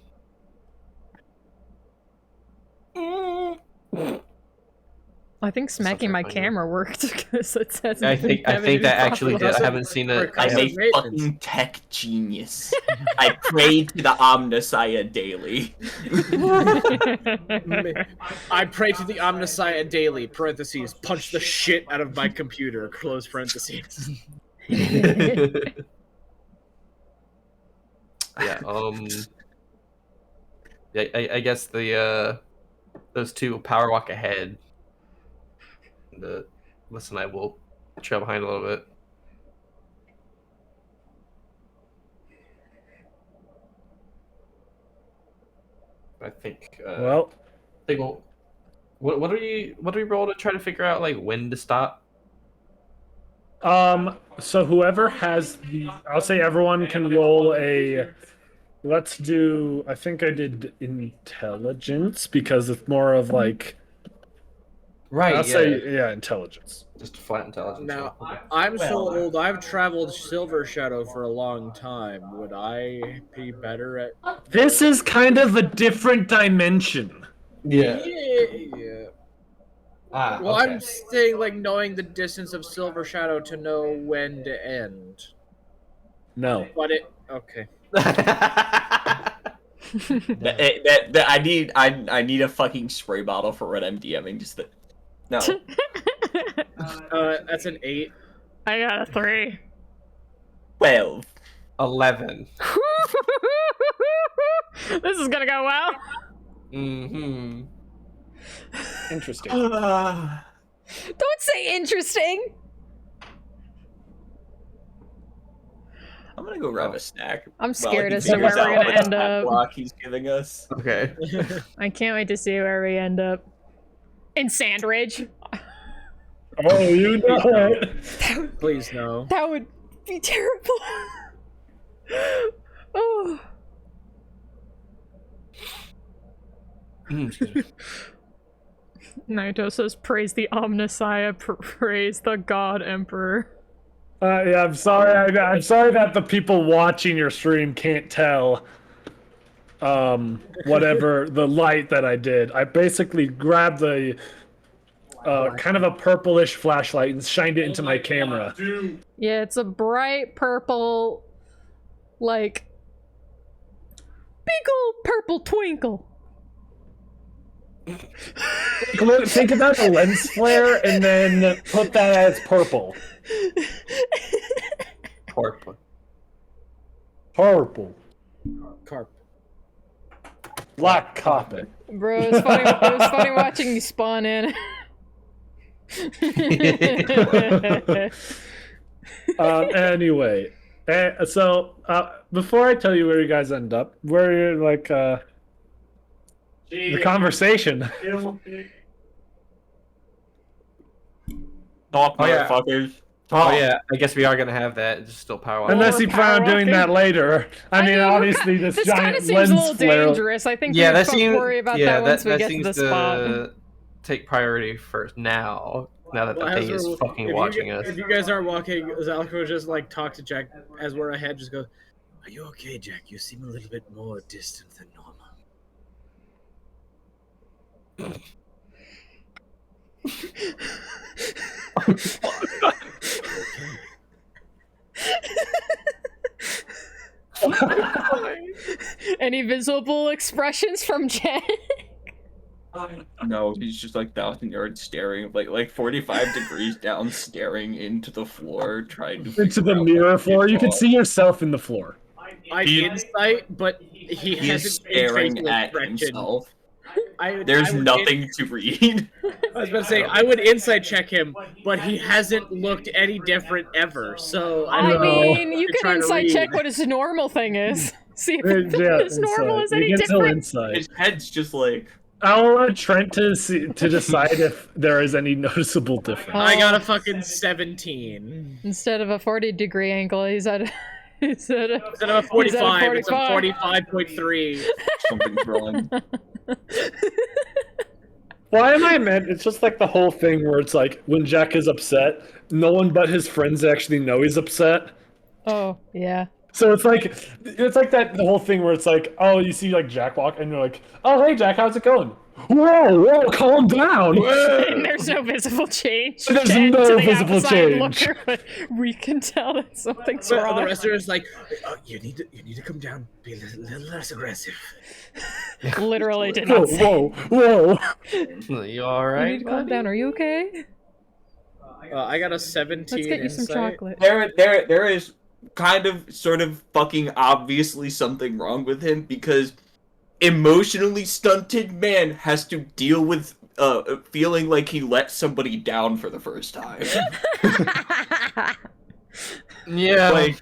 I think smacking my camera worked because it says. I think that actually did. I haven't seen it. I'm a fucking tech genius. I pray to the Omnissiah daily. I pray to the Omnissiah daily, parentheses, punch the shit out of my computer, close parentheses. Yeah, yeah, I guess the those two power walk ahead. Listen, I will trail behind a little bit. I think. Well, I think what do we roll to try to figure out like when to stop? so whoever has the, I'll say everyone can roll a. Let's do. I think I did intelligence because it's more of like. Right. I'll say yeah, intelligence. Just flat intelligence. Now, Okay. I'm so old, I've traveled Silver Shadow for a long time. Would I be better at... This is kind of a different dimension. Yeah. Yeah. Ah, Well, okay. I'm saying, like, knowing the distance of Silver Shadow to know when to end. No. But it... Okay. I need a fucking spray bottle for what I'm DMing. Just that. No. That's an 8. I got a 3. 12. 11. This is gonna go well. Mm-hmm. Interesting. Don't say interesting. I'm gonna go grab a snack. I'm while scared he as to where figures we're out gonna what end stat up. block he's giving us. Okay. I can't wait to see where we end up. In Sandridge. Oh, you know it. Please, no. That would be terrible. Oh. Excuse me. Naito says, praise the Omnissiah, praise the God Emperor. Yeah, I'm sorry. I'm sorry that the people watching your stream can't tell. Whatever the light that I did, I basically grabbed the kind of a purplish flashlight and shined it into my camera. Yeah, it's a bright purple, like, big old purple twinkle. Think about a lens flare and then put that as purple. Purple. Purple. Carp. Black carpet. Bro, it was funny watching you spawn in. Anyway, so before I tell you where you guys end up, where you're like the conversation. Talk, Oh, yeah. motherfuckers. Oh yeah, I guess we are gonna have that. Just still power. Unless you plan on power doing walking. that later. I mean, obviously, this this kind of giant seems a lens little flare. dangerous. I think Yeah, we that should seems. worry about Yeah, that once we that get to seems the spot. to take priority first now. Now that the thing is fucking watching us. If you guys aren't walking, Zalco just like talk to Jack as we're ahead. Just go. Are you okay, Jack? You seem a little bit more distant than normal. Any visible expressions from Jen? No, he's just like 1,000 yards staring, like 45 degrees down, staring into the floor, trying to Into figure the out mirror what floor. to You can talk. see yourself in the floor. I insight, but he He is hasn't staring at himself. There's I would nothing to read. I was about to say I would insight check him, but he hasn't looked any different ever. So I I don't know mean, what you you're can trying to insight check read. what his normal thing is. See if Yeah, his normal is insight. any You can tell different. insight. His head's just like, I'll let Trent to decide if there is any noticeable difference. I got a fucking 17. Instead of a 40-degree angle, he's at a... Instead of a 45, it's a 45.3. something's wrong. Why am I meant? It's just like the whole thing where it's like when Jack is upset, no one but his friends actually know he's upset. Oh, yeah. So it's like that the whole thing where it's like, oh, you see like Jack walk and you're like, oh hey Jack, how's it going? Whoa, calm down. And there's no visible change. There's to no the visible outside change. looker, but we can tell that something's But wrong. the rest are just like, You need to come down. Be a little less aggressive. Literally did Whoa, not say. whoa. You You all right? need to calm buddy? down. Are you okay? I got a 17. Let's get you some insight. chocolate. There is kind of, sort of, fucking obviously something wrong with him because emotionally stunted man has to deal with feeling like he let somebody down for the first time. Yeah. like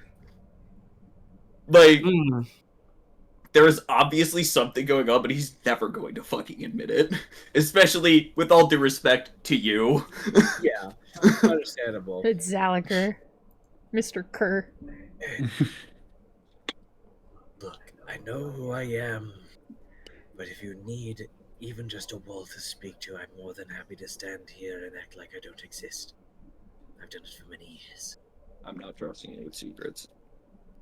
Mm. there's obviously something going on, but he's never going to fucking admit it. Especially with all due respect to you. Yeah, understandable. It's Zalaker. Mr. Kerr. Look, I know who I am, but if you need even just a wall to speak to, I'm more than happy to stand here and act like I don't exist. I've done it for many years. I'm not trusting you with secrets.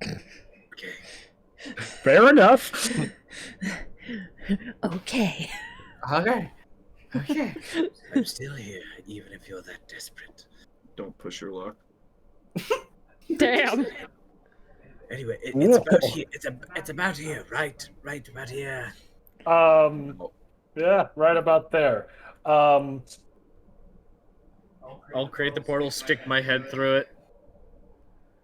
Okay. Fair enough. Okay. Okay. Okay. I'm still here, even if you're that desperate. Don't push your luck. Damn. Anyway, it's about here. It's about here, right? Right about here. Yeah, right about there. I'll create the portal, stick my head through it.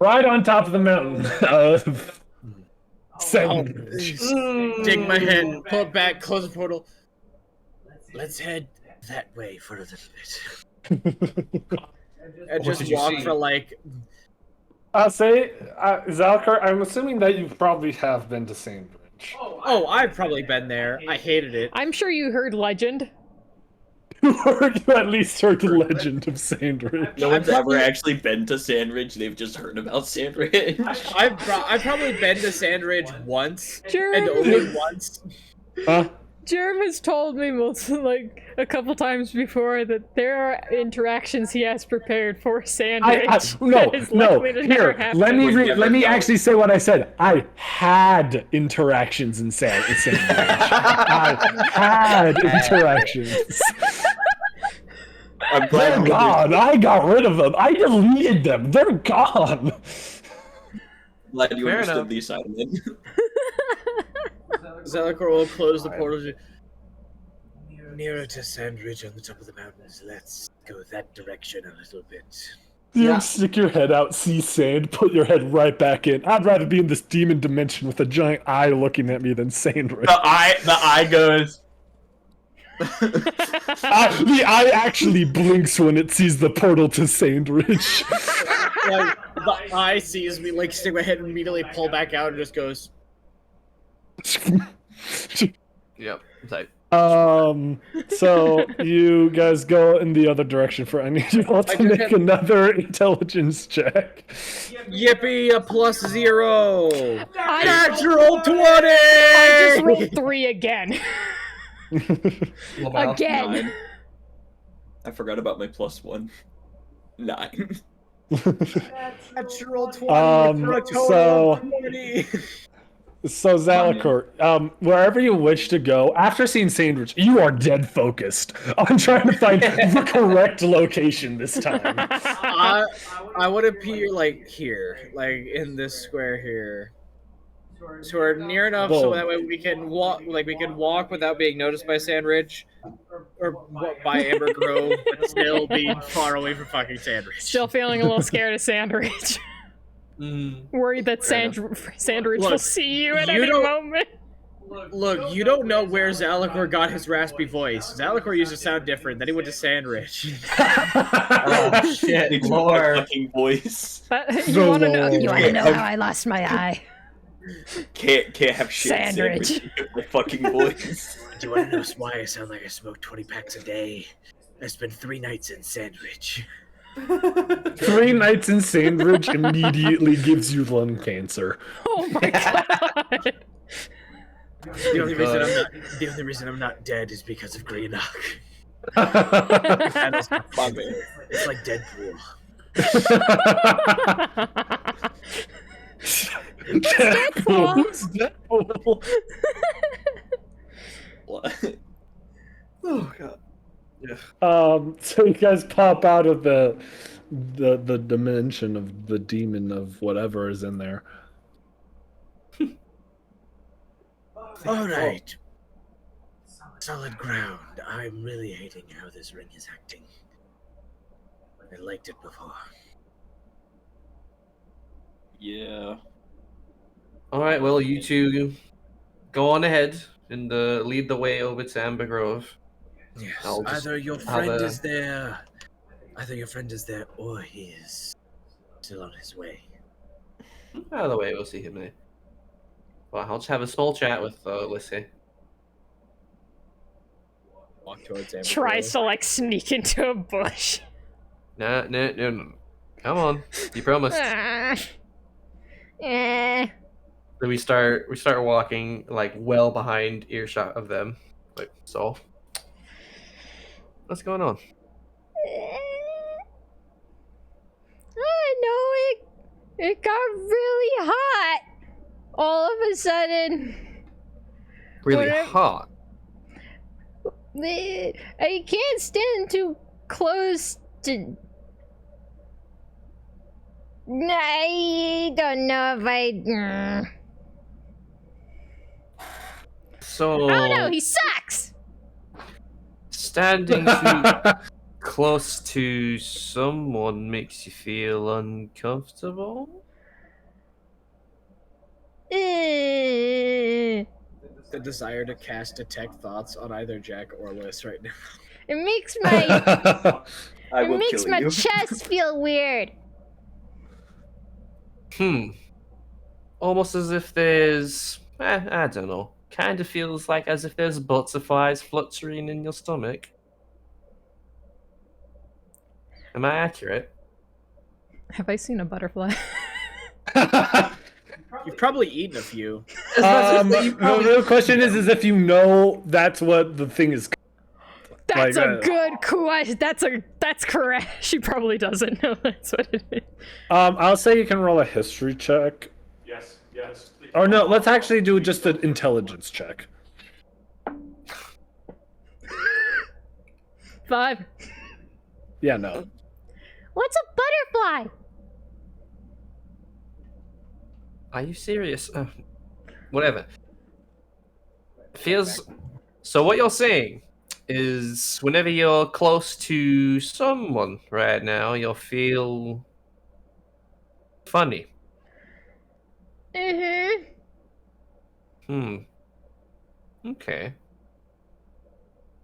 Right on top of the mountain of Sandwich. Dig my head, pull it back, close the portal. Let's head that way for a little bit. And What just did you walk see? for like. Zalkar, I'm assuming that you probably have been to Sandwich. Oh, I've probably been there. I hated it. I'm sure you heard legend. You at least heard the legend of Sandwich. No one's ever actually been to Sandridge, they've just heard about Sandridge. I've probably been to Sandridge once, and Jerem, only once. Huh? Jerem has told me like a couple times before that there are interactions he has prepared for Sandwich. that is likely to never Here, happen. let me Would never let me know. actually say what I said. I had interactions in Sandwich. I had interactions. I'm glad They're you gone. I got rid of them. I deleted them. They're gone. glad you Fair understood enough. the assignment. Zelakor will close the portal. Nearer to Sandridge on the top of the mountains. Let's go that direction a little bit. You stick your head out, see sand, put your head right back in. I'd rather be in this demon dimension with a giant eye looking at me than Sandwich. The eye goes. The eye actually blinks when it sees the portal to Sandridge. Like, the eye sees me, like, stick my head and immediately pull back out and just goes. Yep. Type. So you guys go in the other direction for I need you all to make another intelligence check. Yippee, a +0! I- Natural 20! I just rolled 3 again. Again. 9. I forgot about my +1. 9. Natural 20 for a total of 20! So Zalakor, wherever you wish to go, after seeing Sandwich, you are dead focused on trying to find the correct location this time. I would appear like here, like in this square here. So we're near enough so that way we can walk, like we can walk without being noticed by Sandridge or by Amber Grove, but still being far away from fucking Sandridge. Still feeling a little scared of Sandridge. Worried that Sandridge will see you at any moment. Look, you don't know where Zalakor got his raspy voice. Zalakor used to sound different. Then he went to Sandridge. Oh shit, lore. Fucking voice. You want to know how I lost my eye? Can't have shit. Sandridge. My fucking voice. Do you want to know why I sound like I smoke 20 packs a day? I spent 3 nights in Sandwich. 3 nights in Sandridge immediately gives you lung cancer. Oh my god. The only reason I'm not dead is because of Greenock. It's like Deadpool. Deadpool. What? Oh god. Yeah. So you guys pop out of the dimension of the demon of whatever is in there. All right. Solid ground. I'm really hating how this ring is acting. I liked it before. Yeah. All right. Well, you two go on ahead and lead the way over to Amber Grove. Yes. I'll just Either your friend is there, or he is still on his way. Either way, we'll see him there. Well, I'll just have a small chat with Lissy. Walk towards Amber Tries to like sneak into a bush. No. Come on, you promised. Then we start walking like well behind earshot of them. Like so. What's going on? I know it got really hot. All of a sudden. Really hot. I can't stand too close to. I don't know if I. So. Oh no, he sucks! Standing too close to someone makes you feel uncomfortable? The desire to cast detect thoughts on either Jack or Liz right now. It makes my I it will makes kill my you. chest feel weird. Almost as if there's I don't know. Kind of feels like as if there's butterflies fluttering in your stomach. Am I accurate? Have I seen a butterfly? You've probably eaten a few. The real question is if you know that's what the thing is. That's a good question. That's correct. She probably doesn't know that's what it is. I'll say you can roll a history check. Yes. Or no, let's actually do just an intelligence check. 5. Yeah, no. What's a butterfly? Are you serious? Whatever. Feels. So what you're saying is, whenever you're close to someone right now, you'll feel funny. Mm-hmm. Okay.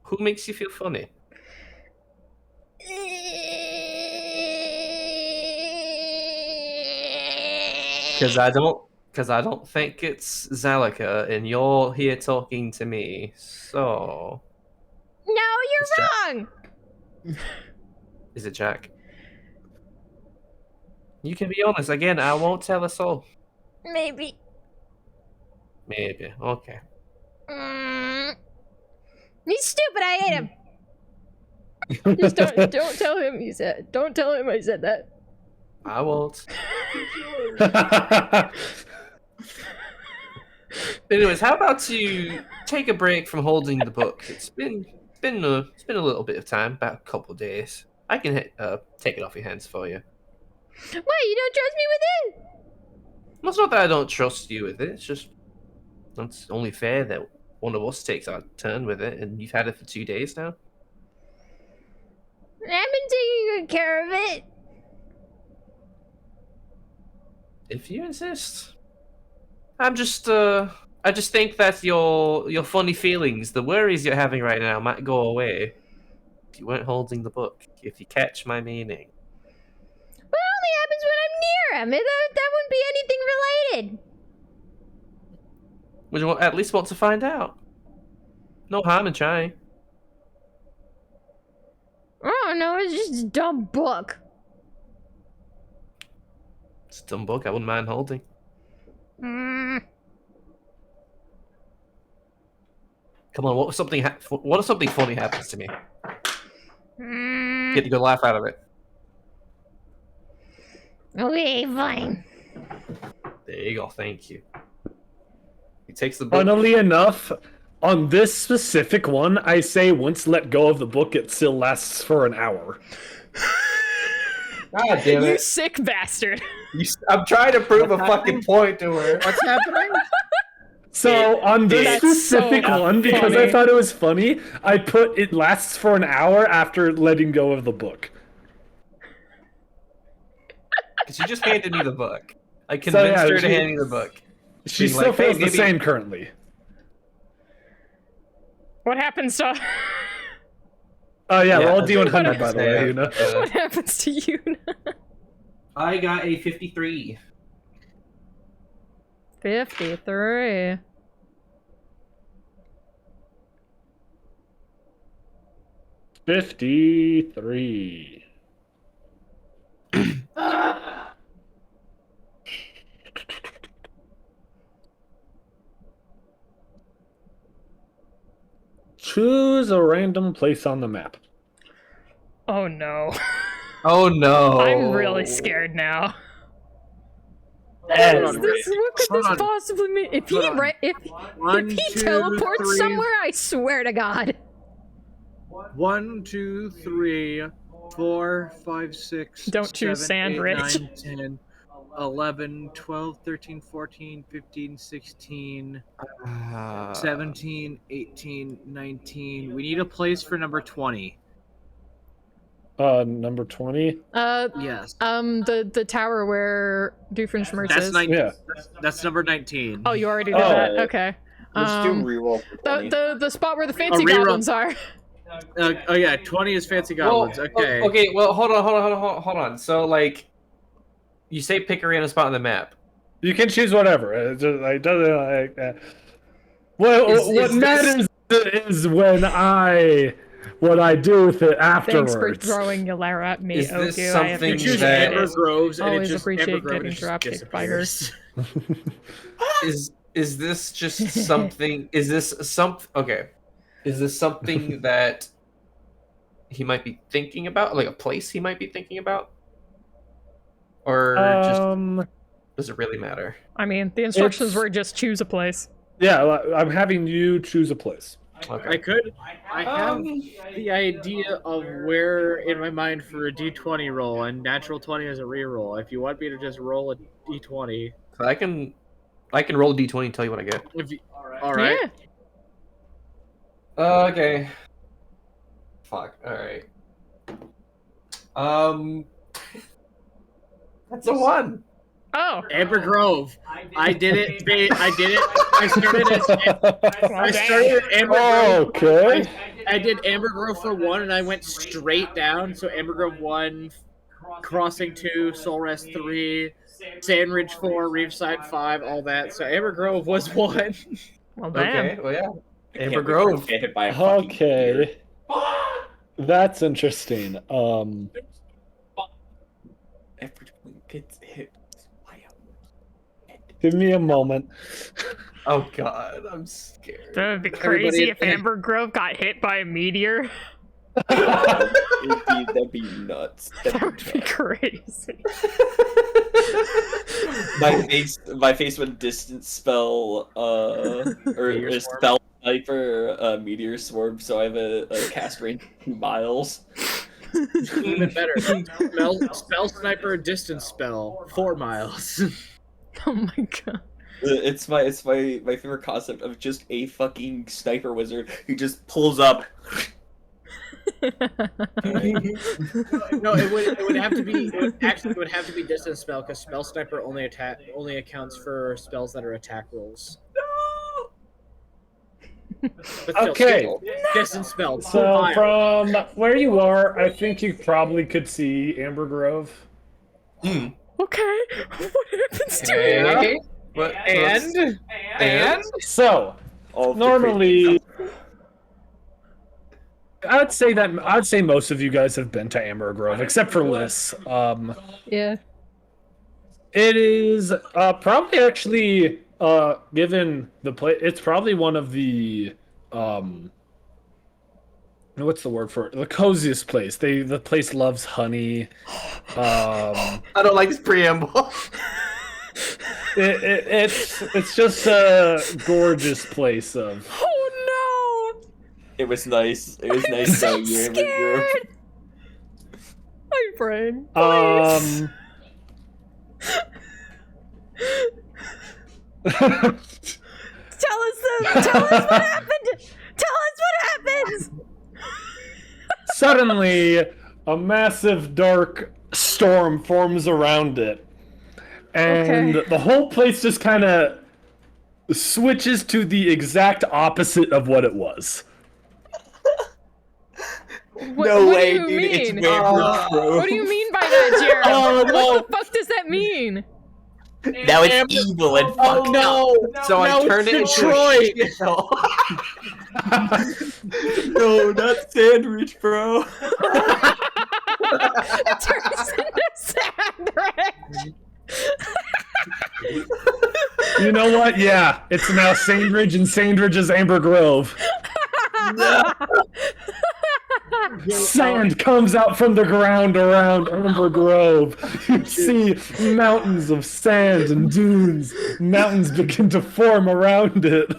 Who makes you feel funny? Because I don't think it's Zalika, and you're here talking to me. So No, It's you're Jack. wrong. Is it Jack? You can be honest. Again, I won't tell us all. Maybe. Maybe. Okay. He's stupid. I hate him. Just don't tell him you said. Don't tell him I said that. I won't. Anyways, how about you take a break from holding the book? It's been a little bit of time, about a couple of days. I can take it off your hands for you. Why, you don't trust me with it? Well, it's not that I don't trust you with it. It's just it's only fair that one of us takes our turn with it, and you've had it for 2 days now. I've been taking good care of it. If you insist. I just think that your funny feelings, the worries you're having right now, might go away if you weren't holding the book. If you catch my meaning. Well, it only happens when I'm near him. That wouldn't be anything related. Would you at least want to find out? No harm in trying. Oh no, it's just a dumb book. It's a dumb book. I wouldn't mind holding. Come on, what if something funny happens to me? Get a good laugh out of it. Okay, fine. There you go. Thank you. He takes the book. Funnily enough, on this specific one, I say once let go of the book, it still lasts for an hour. God damn You it! sick bastard. I'm trying to prove a fucking point to her. What's happening? So on this That's specific so one, because funny. I thought it was funny, I put it lasts for an hour after letting go of the book. Because you just handed me the book. I convinced her to hand me the book. She Being still like, hey, feels the maybe- same currently. What happens to Oh yeah, Yeah, roll a that's D100 what by the way, you know. what happens to you? I got a 53. 53. $53. Choose a random place on the map. Oh no. Oh no! I'm really scared now. Hold What on, this? What could Hold this on. possibly mean? If he Hold on. if One, he two, teleports three. somewhere, I swear to God. 1, 2, 3, 4, 5, 6. Don't choose 7, sand, 8, Rich. 9, 10, 11, 12, 13, 14, 15, 16, 17, 18, 19. We need a place for number 20. Number 20. Yes. The tower where Doofenshmirtz That's is. 19. Yeah. That's number 19. Oh, you already did Oh. that. Okay. Let's do reroll for 20. The spot where the fancy reroll. goblins are. Oh yeah, 20 is fancy goblins. Okay. Okay. Well, hold on. So, like, you say pick a random spot on the map. You can choose whatever. It just, like, doesn't like. What Is matters is what I do with it Thanks for afterwards. throwing your Lara at me, Is this Ogu. I something You choose that- Amber Groves, and Always it just appreciate Amber Grove getting and it just dropkicked by her. disappears. Is this just something? Is this something that he might be thinking about, like a place he might be thinking about, or just does it really matter? I mean, the instructions It's- were just choose a place. Yeah, I'm having you choose a place. I have the idea of where in my mind for a D20 roll, and natural 20 is a reroll. If you want me to just roll a D20, I can roll a d20 and tell you what I get. all right. Yeah. Okay. Fuck. All right. That's a 1. Oh. Amber Grove. I did it. I did it. I started at Amber Grove. Okay. I did Amber Grove for 1, and I went straight down. So Amber Grove 1, Crossing 2, Soul Rest 3, Sandridge 4, Reefside 5, all that. So Amber Grove was 1. Well, damn. Okay, well, yeah. Amber Can't wait for it Grove. to get hit by a fucking meteor. Okay. That's interesting. Everyone gets hit by a Give me a moment. Oh god, I'm scared. That would be Everybody- crazy if Amber Grove got hit by a meteor. That'd be nuts. That would be crazy. My face would distance spell or a spell sniper meteor swarm, so I have a cast range of 2 miles. Even better. Spell Sniper Distance Spell, 4 miles. Oh my god. It's my favorite concept of just a fucking sniper wizard who just pulls up. No, it would have to be. It would have to be Distance Spell because Spell Sniper only accounts for spells that are attack rolls. But still, Okay. Distance Spell. 2 So miles. from where you are, I think you probably could see Amber Grove. Okay. What happens to me? Okay. What? And So All of the normally, I'd say most of you guys have been to Amber Grove, except for Liz. Yeah. It is probably actually given the place. It's probably one of the what's the word for it? The coziest place. The place loves honey. I don't like this preamble. It's just a gorgeous place of. Oh no! It was nice. It was nice so knowing you, Amber Grove. scared. My brain. Tell us what happened. Tell us what happens. Suddenly, a massive dark storm forms around it, and Okay. the whole place just kind of switches to the exact opposite of what it was. What, No what way, do you dude. It's mean? Amber Grove. What do you mean by that, Jared? Oh, no. What the fuck does that mean? Now it's evil and Oh fucked up. no! So Now I turned it it's into a Detroit. shit. No, not Sandwich, bro. It turns into sand, You know what? Yeah, it's now Sandridge, and Sandridge is Amber Grove. Sand comes out from the ground around Amber Grove. You see mountains of sand and dunes. Mountains begin to form around it.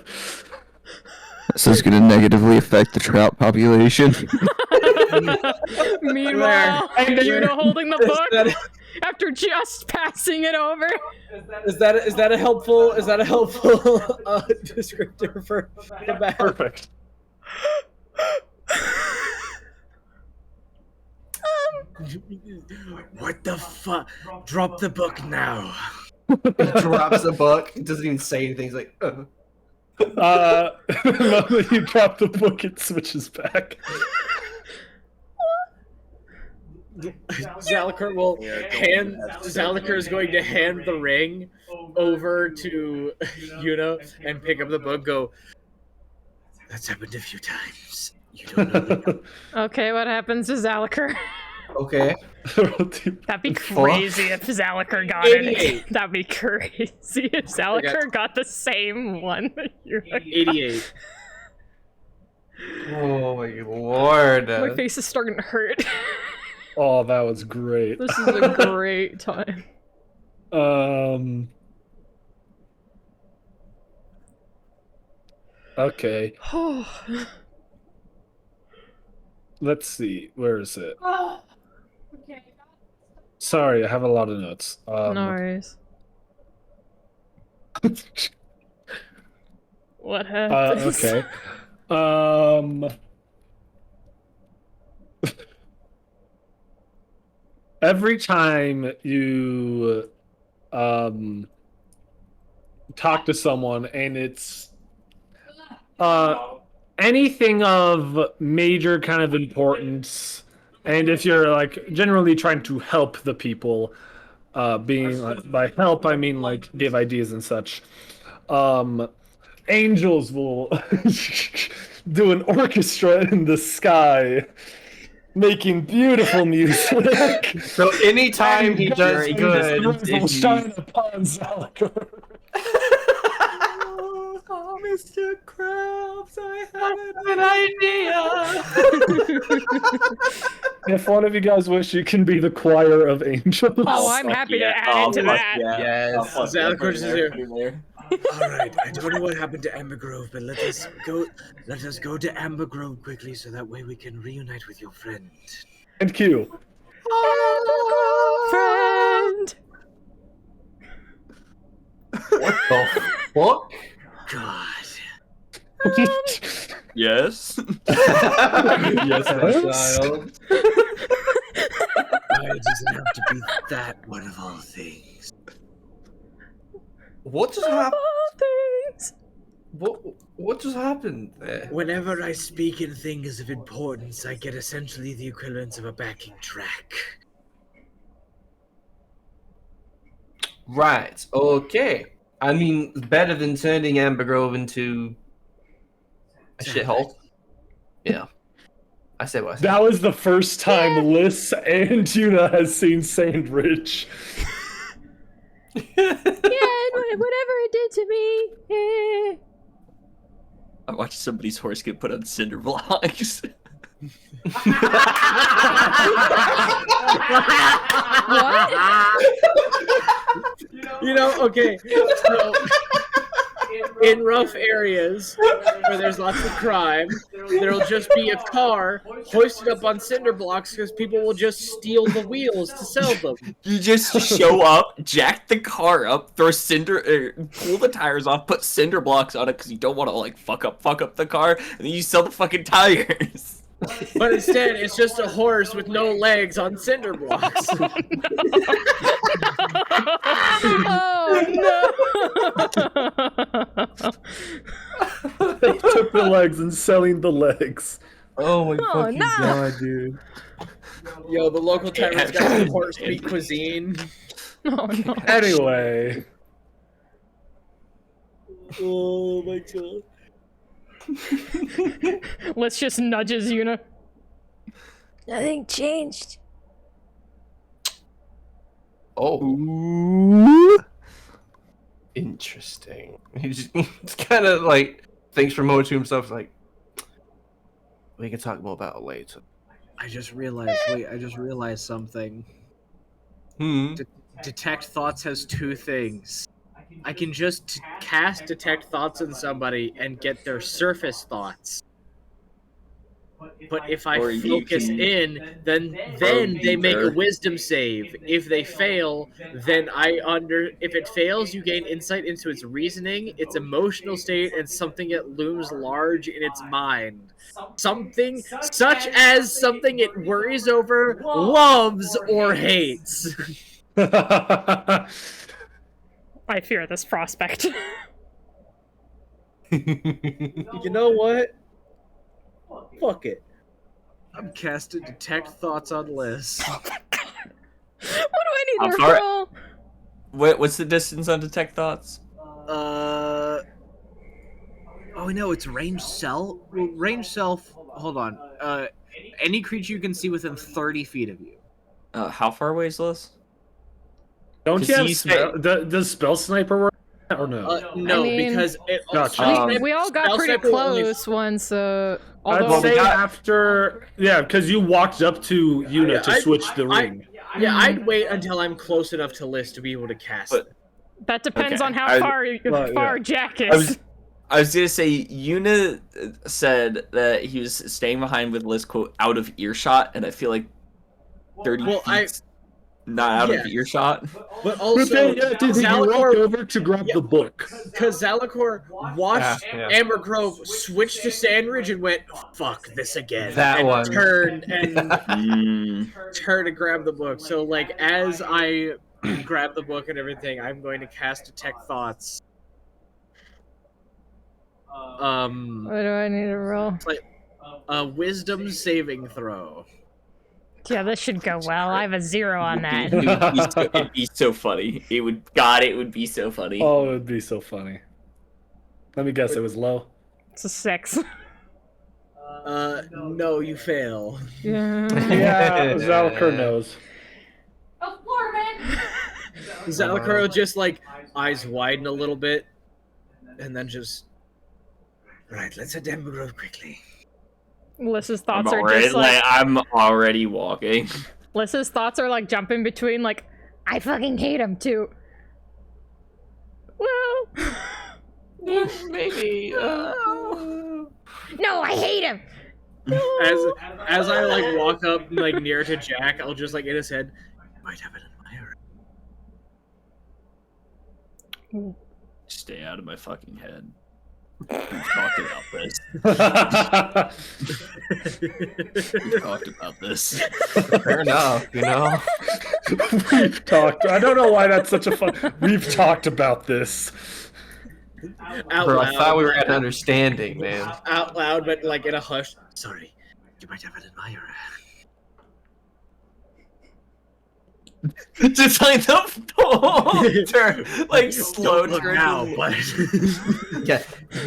This is going to negatively affect the trout population. Meanwhile, And then- Juno holding the book after just passing it over. Is that a helpful descriptor for the map? Perfect. What the fuck? Drop the book now. He drops the book. He doesn't even say anything. He's like, The moment you drop the book, it switches back. Zalakar is going to hand the ring over to Yuna and pick up the book. Go. That's happened a few times. You don't know the Okay, what happens to Zalakar? okay. That'd be crazy if Zalakar got 88. it. That'd be crazy if Zalakar got the same one that you're 88. Oh my lord. My face is starting to hurt. Oh, that was great. This is a great time. Okay. Let's see. Where is it? Sorry, I have a lot of notes. No worries. What happens? Okay. Every time you talk to someone and it's anything of major kind of importance, and if you're like generally trying to help the people, being by help I mean like give ideas and such. Angels will do an orchestra in the sky, making beautiful music. So anytime he does good, will shine upon Zalakor. Oh, Mr. Krabs, I an idea. If one of you guys wish, you can be the choir of angels. Oh, I'm happy to add into that. Yes. Zalakor is here. All right, I don't know what happened to Amber Grove, but let us go to Amber Grove quickly, so that way we can reunite with your friend. And Q. Friend. What the fuck? God. Yes. Yes, my child. Why does it have to be that one of all things? What just happened? All things. What just happened there? Whenever I speak in things of importance, I get essentially the equivalent of a backing track. Right. Okay. I mean, better than turning Amber Grove into a shithole. Yeah. I said what I said. That was the first time Liz and Tuna has seen Sandridge. Yeah, whatever it did to me. I watched somebody's horse get put on cinder blocks. What? You know, okay. So, in rough areas where there's lots of crime, there'll just be a car hoisted up on cinder blocks because people will just steal the wheels to sell them. You just show up, jack the car up, throw pull the tires off, put cinder blocks on it because you don't want to like fuck up the car, and then you sell the fucking tires. But instead, it's just a horse with no legs on cinder blocks. Oh no! They took the legs and selling the legs. Oh my fucking no. god, dude. Yo, the local tavern's got some horse meat cuisine. Oh no! Anyway. Oh my god. Let's just nudges Yuna. Nothing changed. Oh. Interesting. He's kind of like thinks for more to himself, like, we can talk more about it later. I just realized something. Detect Thoughts has two things. I can just cast Detect Thoughts on somebody and get their surface thoughts. But if I focus in, then they make a wisdom save. If they fail, then if it fails, you gain insight into its reasoning, its emotional state, and something that looms large in its mind. Something such as something it worries over, loves, or hates. I fear this prospect. You know what? Fuck it. I'm casting Detect Thoughts on Liz. What do I need I'm to sorry. roll? What's the distance on Detect Thoughts? Oh no, it's range self. Well, range self. Hold on. Any creature you can see within 30 feet of you. How far away is Liz? Don't you have you does Spell Sniper work or no? No, I mean, because it. Gotcha. We all got Spell pretty Sniper only- close once, I'd although... say after, yeah, because you walked up to Yuna Yeah, to switch the ring. Yeah, I'd wait until I'm close enough to Liz to be able to cast it. That depends Okay, on how far Jack is. I was gonna say, Yuna said that he was staying behind with Liz, quote, out of earshot, and I feel like 30 feet's not out of earshot. But also, Did you walk over to grab the book? Because Zalakor watched Amber Grove switch to Sandridge and went, fuck this again. That and one. Turned to grab the book. So, like, as I grab the book and everything, I'm going to cast Detect Thoughts. What do I need to roll? It's like a wisdom saving throw. Yeah, this should go well. I have a 0 on that. It'd be so funny. It would be so funny. Oh, it would be so funny. Let me guess, it was low. It's a 6. No, you fail. Yeah. Yeah, Zalker knows. Zalakaro just like eyes widen a little bit, and then just. Right, let's head to Amber Grove quickly. Lissa's thoughts are just I'm already walking. Lissa's thoughts are like jumping between like, I fucking hate him too. Well, maybe. no, I hate him. As I like walk up like near to Jack, I'll just like in his head, you might have an admirer. Stay out of my fucking head. We've talked about this. We've talked about this. Fair enough, you know. We've talked. I don't know why that's such a fun. We've talked about this. Out Bro, loud, I thought we were at an understanding, man. out loud, but like in a hush. Sorry, you might have an admirer. Just like the turn, like slow Don't look turn. now, but Yeah,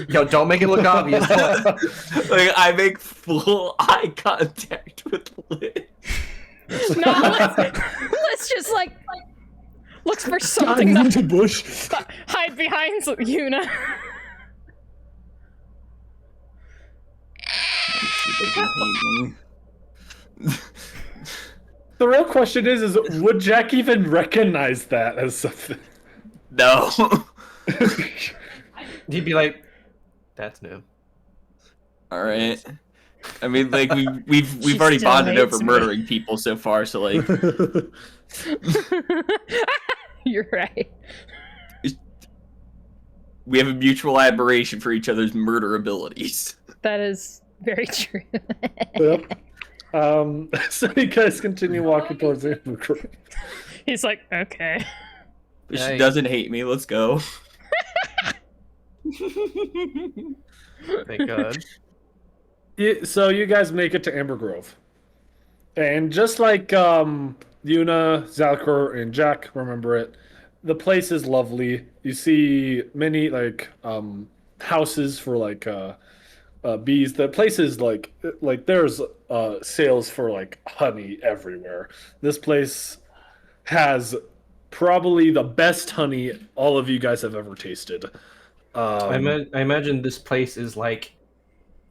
yo, don't make it look obvious. Like I make full eye contact with Liz. No, let's just like looks for something into to bush. hide behind Yuna. The real question is would Jack even recognize that as something? No. He'd be like, "That's new." All right. I mean, like we've already still bonded over hates me. murdering people so far, so like You're right. we have a mutual admiration for each other's murder abilities. That is very true. Yep. So you guys continue walking towards the Amber Grove. He's like, okay. But Hey. she doesn't hate me. Let's go. Thank God. So you guys make it to Amber Grove, and just like Yuna, Zalcor, and Jack remember it, the place is lovely. You see many like houses for like bees. The place is like there's sales for like honey everywhere. This place has probably the best honey all of you guys have ever tasted. I imagine this place is like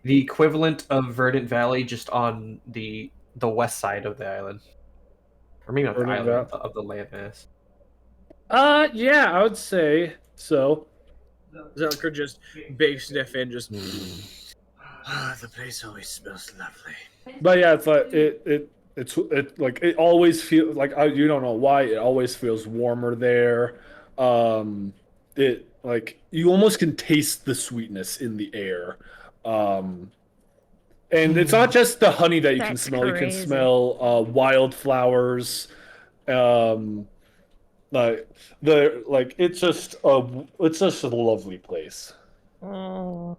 the equivalent of Verdant Valley, just on the west side of the island, or maybe not the Verdant island, Valley. of the landmass. Yeah, I would say so. Zelker just big sniff in, just. The place always smells lovely. But yeah, it's like it like it always feels like you don't know why it always feels warmer there. It like you almost can taste the sweetness in the air. And it's not just the honey that you can That's smell. You can crazy. smell wildflowers. It's just a lovely place. Oh.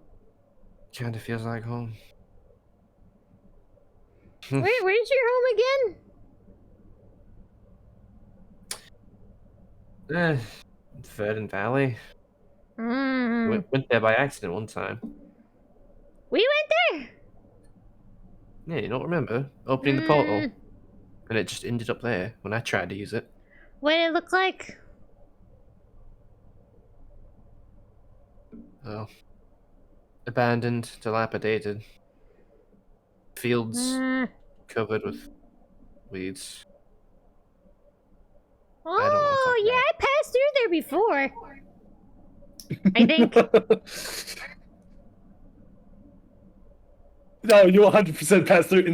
Kind of feels like home. Wait, where's your home again? Verdant Valley. Mm. Went there by accident one time. We went there. Yeah, you don't remember opening the portal, and it just ended up there when I tried to use it. What did it look like? Oh, abandoned, dilapidated, fields Mm. covered with weeds. don't wanna talk Oh, yeah, about I passed through there before. I think. No, you 100% passed through.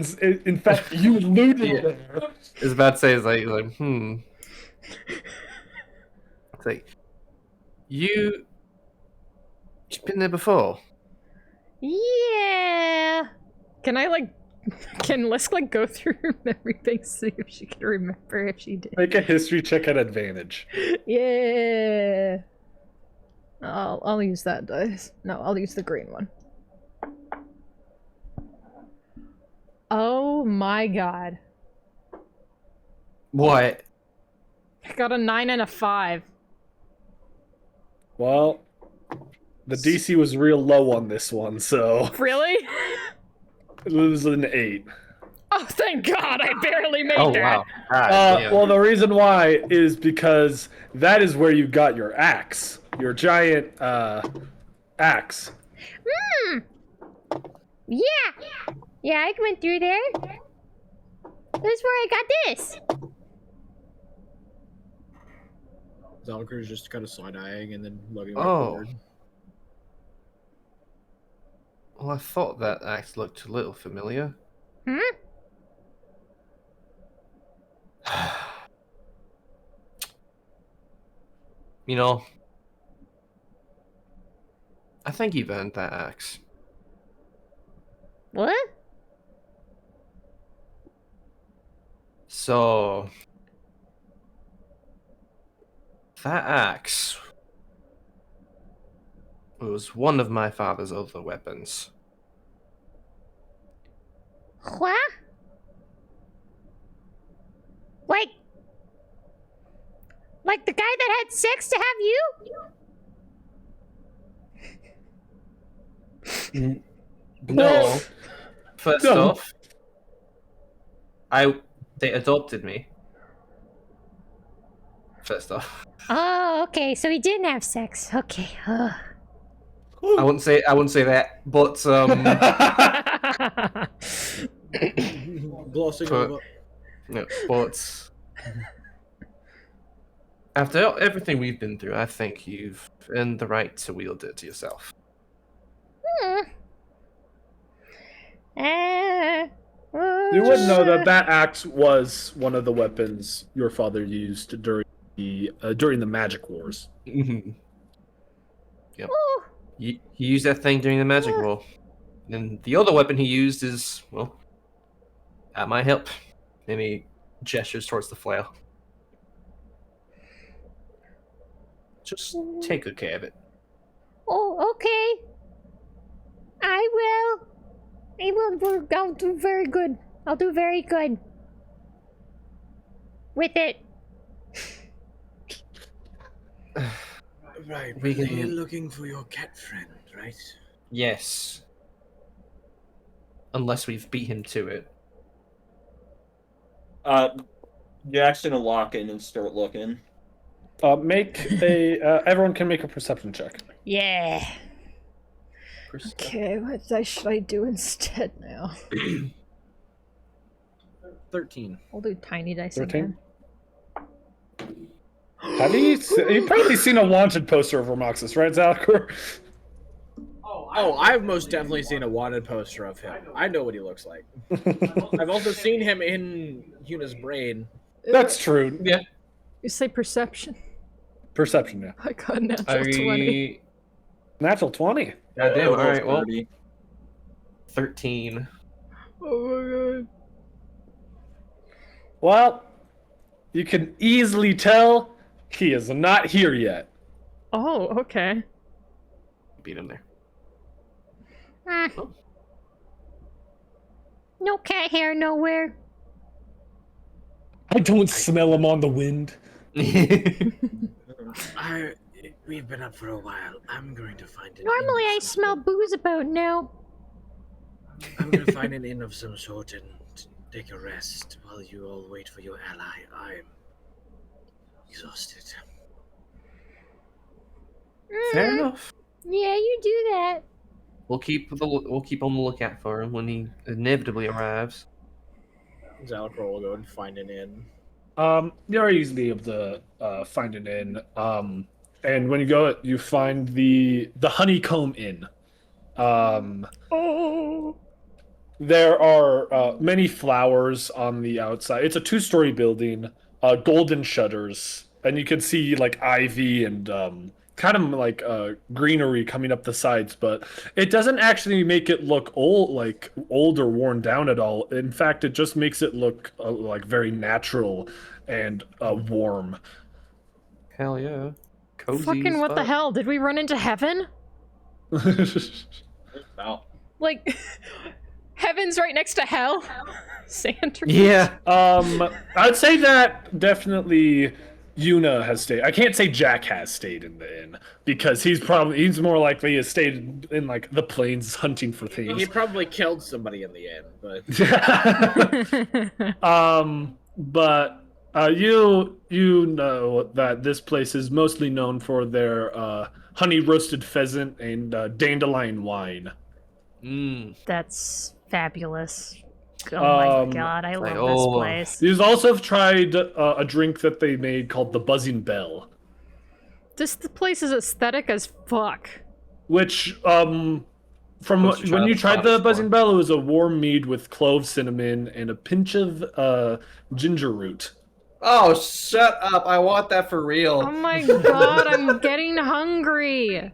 In fact, you looted Yeah. there. I was about to say, it's like It's like, you've been there before. Yeah. Can I like can Lisk like go through her memory bank, see if she can remember if she did? Make a history check at advantage. Yeah. I'll use that dice. No, I'll use the green one. Oh my god. What? I got a 9 and a 5. Well, the DC was real low on this one, so Really? it was an 8. Oh, thank God! I barely made Oh that. wow. Damn. Well, the reason why is because that is where you got your axe, your giant axe. Yeah. Yeah, I went through there. That's where I got this. Zalker's just kind of side-eyeing and then looking Oh. Well, I thought that axe looked a little familiar. Hmm? You know, I think you've earned that axe. What? So, that axe was one of my father's other weapons. What? Like the guy that had sex to have you? No. First No. off, they adopted me. First off, Oh, okay. So he didn't have sex. Okay. I wouldn't say that, but glossing But- over. no, but after everything we've been through, I think you've earned the right to wield it yourself. You would know that that axe was one of the weapons your father used during the Magic Wars. Yep. He used that thing during the Magic War. And the other weapon he used is, well, at my help. And he gestures towards the flail. Just take good care of it. Oh, okay. I will. I'll do very good. I'll do very good. With it. Right, We but can- you're looking for your cat friend, right? Yes. Unless we've beat him to it. Jack's gonna lock in and start looking. Everyone can make a perception check. Yeah. Okay, what dice should I do instead now? 13. I'll do tiny dice 13? again. Have you? You've probably seen a wanted poster of Romoxis, right, Zalcor? Oh, I've most definitely seen a wanted poster of him. I know what he looks like. I've also seen him in Yuna's brain. That's true. Yeah. You say perception. Perception, yeah. I got a natural 20. Natural 20. Goddamn, alright, well, 30. 13. Oh my god. Well, you can easily tell he is not here yet. Oh, okay. Beat him there. No cat hair nowhere. I don't smell him on the wind. We've been up for a while. I'm going to find an Normally inn I of some smell sort. booze about now. I'm going to find an inn of some sort and take a rest while you all wait for your ally. I'm exhausted. Fair enough. Yeah, you do that. We'll keep on the lookout for him when he inevitably arrives. Zalcor will go and find an inn. You're easily able to find an inn. And when you go, you find the Honeycomb Inn. There are many flowers on the outside. It's a 2-story building, golden shutters, and you can see like ivy and kind of like greenery coming up the sides. But it doesn't actually make it look old or worn down at all. In fact, it just makes it look like very natural and warm. Hell yeah. cozy Fucking what the spot. hell? Did we run into heaven? No. Like, heaven's right next to hell? Sand. Yeah. I'd say that definitely Yuna has stayed. I can't say Jack has stayed in the inn because he's more likely has stayed in like the plains hunting for He things. probably killed somebody in the end, but But you know that this place is mostly known for their honey roasted pheasant and dandelion wine. That's fabulous. Oh my god, I love this oh. place. You've also tried a drink that they made called the Buzzing Bell, This place is aesthetic as fuck. which from when you tried the Buzzing Bell, it was a warm mead with clove, cinnamon, and a pinch of ginger root. Oh, shut up! I want that for real. Oh my god, I'm getting hungry.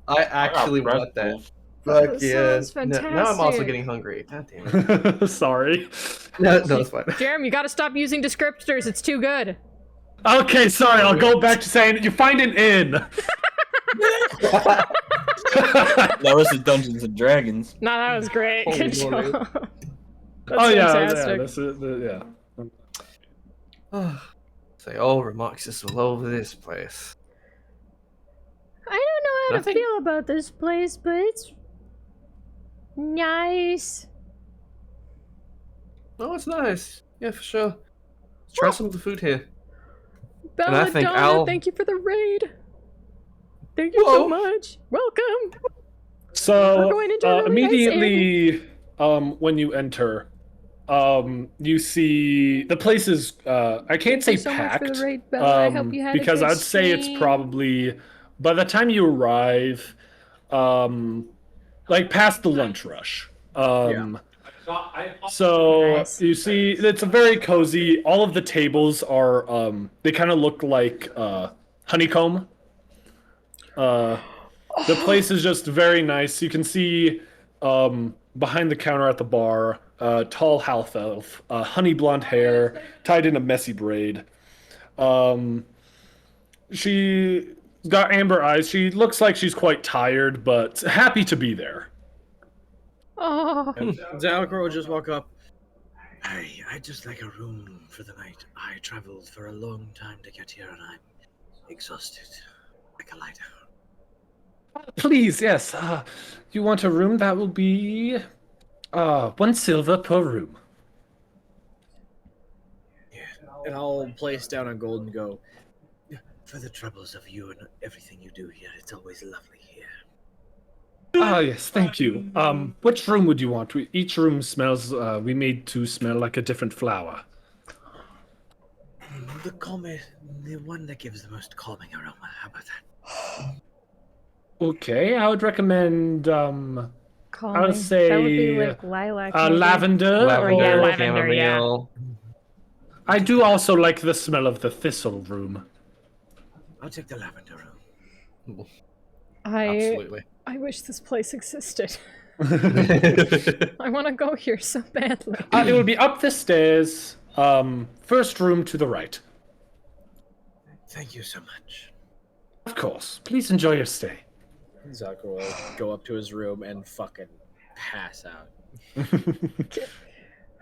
I actually want that. Fuck yeah! sounds Now I'm also fantastic. getting hungry. God damn it. Sorry. No, it's fine. Jerem, you gotta stop using descriptors, it's too good. Okay, sorry. I'll go back to saying you find an inn. That was the Dungeons and Dragons. No, that was great. Holy Good moly. job. That's Oh yeah, fantastic. this is yeah. Say, oh, Remox is all over this place. I don't know how Nothing? to feel about this place, but it's nice. Oh, it's nice. Yeah, for sure. Let's try some of the food here. And I think Belladonna, Al- thank you for the raid. Thank you so Whoa. much. Welcome. So We're going into a really nice immediately, when you enter, you see the place is I can't say you so much for packed, the raid, Bella. I hope you had a because good I'd say it's stream. probably by the time you arrive, like past the lunch rush. So Nice. you see, it's a very cozy. All of the tables are they kind of look like honeycomb. The place is just very nice. You can see behind the counter at the bar, tall half elf, honey blonde hair, tied in a messy braid. She got amber eyes. She looks like she's quite tired, but happy to be there. Oh, Zalcor will just walk up. I'd just like a room for the night. I traveled for a long time to get here and I'm exhausted. I can lie down. Please, yes. You want a room? That will be 1 silver per room. Yeah. And I'll place down a gold and go, For the troubles of you and everything you do here, it's always lovely here. Ah, yes, thank you. Which room would you want? Each room smells, we made to smell like a different flower. The one that gives the most calming aroma. How about that? Okay, I would recommend, calming. I would say That would be like lilac. maybe. lavender. Lavender, or- lavender, yeah. chamomile. I do also like the smell of the thistle room. I'll take the lavender room. Absolutely. I wish this place existed. I want to go here so badly. It will be up the stairs, first room to the right. Thank you so much. Of course. Please enjoy your stay. Zalcor will go up to his room and fucking pass out.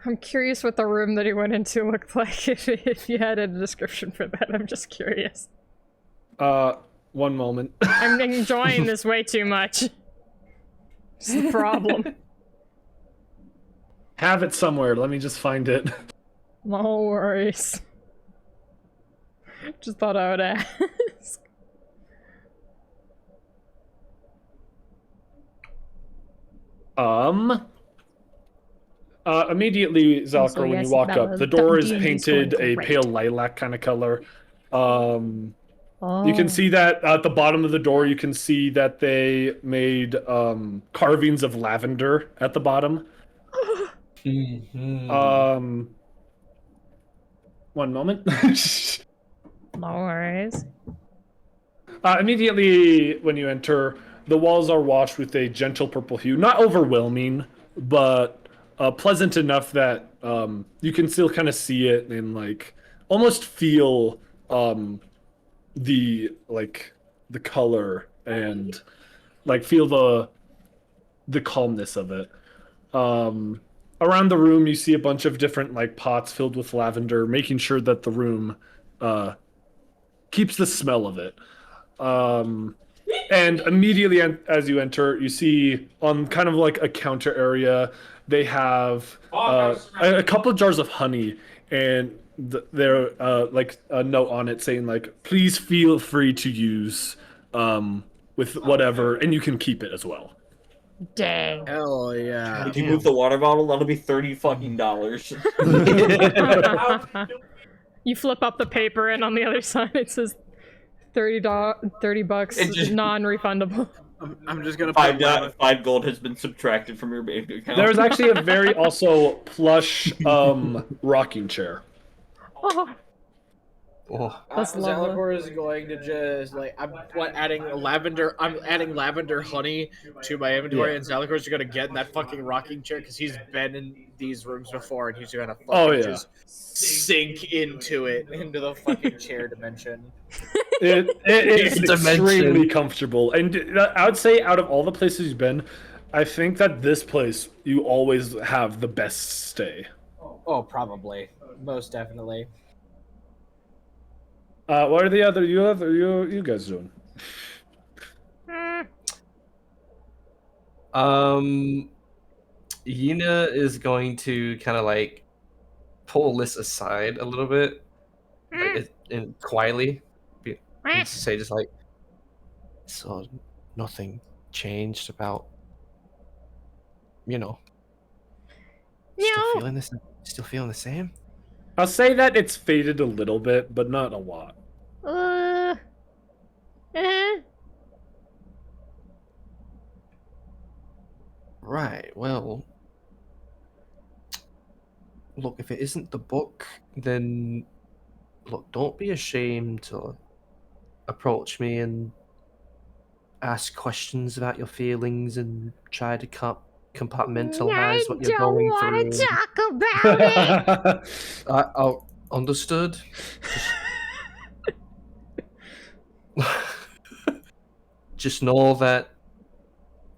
I'm curious what the room that he went into looked like. If you had a description for that, I'm just curious. 1 moment. I'm enjoying this way too much. It's the problem. Have it somewhere. Let me just find it. No worries. Just thought I would ask. Immediately, Zalcor, So when yes, you walk Bella, up, the door is D&D is painted going a great. pale lilac kind of color. Oh. You can see that at the bottom of the door, you can see that they made carvings of lavender at the bottom. Mm-hmm. 1 moment. No worries. Immediately when you enter, the walls are washed with a gentle purple hue. Not overwhelming, but pleasant enough that you can still kind of see it and like almost feel the color and like feel the calmness of it. Around the room, you see a bunch of different like pots filled with lavender, making sure that the room keeps the smell of it. And immediately as you enter, you see on kind of like a counter area, they have a couple of jars of honey, and they're like a note on it saying like, "Please feel free to use with whatever, and you can keep it as well." Dang. Hell yeah. If you move the water bottle, that'll be $30 You flip up the paper, and on the other side it says $30 It just- non-refundable. I'm just gonna $5 gold has been subtracted from your bank account. There's actually a very also plush rocking chair. Oh, Oh, that's lovely. Zalakor is going to just like I'm adding lavender honey to my inventory, and Zalakor's gonna get in that fucking rocking chair because he's been in these rooms before, and he's gonna fucking just sink into the fucking chair dimension. It is Dimension. extremely comfortable, and I would say out of all the places you've been, I think that this place you always have the best stay. Oh, probably, most definitely. What are the other you guys doing? Yina is going to kind of like pull Liz aside a little bit, like, and quietly, and say just like, "So nothing changed about, still feeling this, still feeling the same." I'll say that it's faded a little bit, but not a lot. Right. Well, look, if it isn't the book, then look, don't be ashamed to approach me and ask questions about your feelings and try to compartmentalize what you're going through. I don't want to talk about it. Oh, understood. Just know that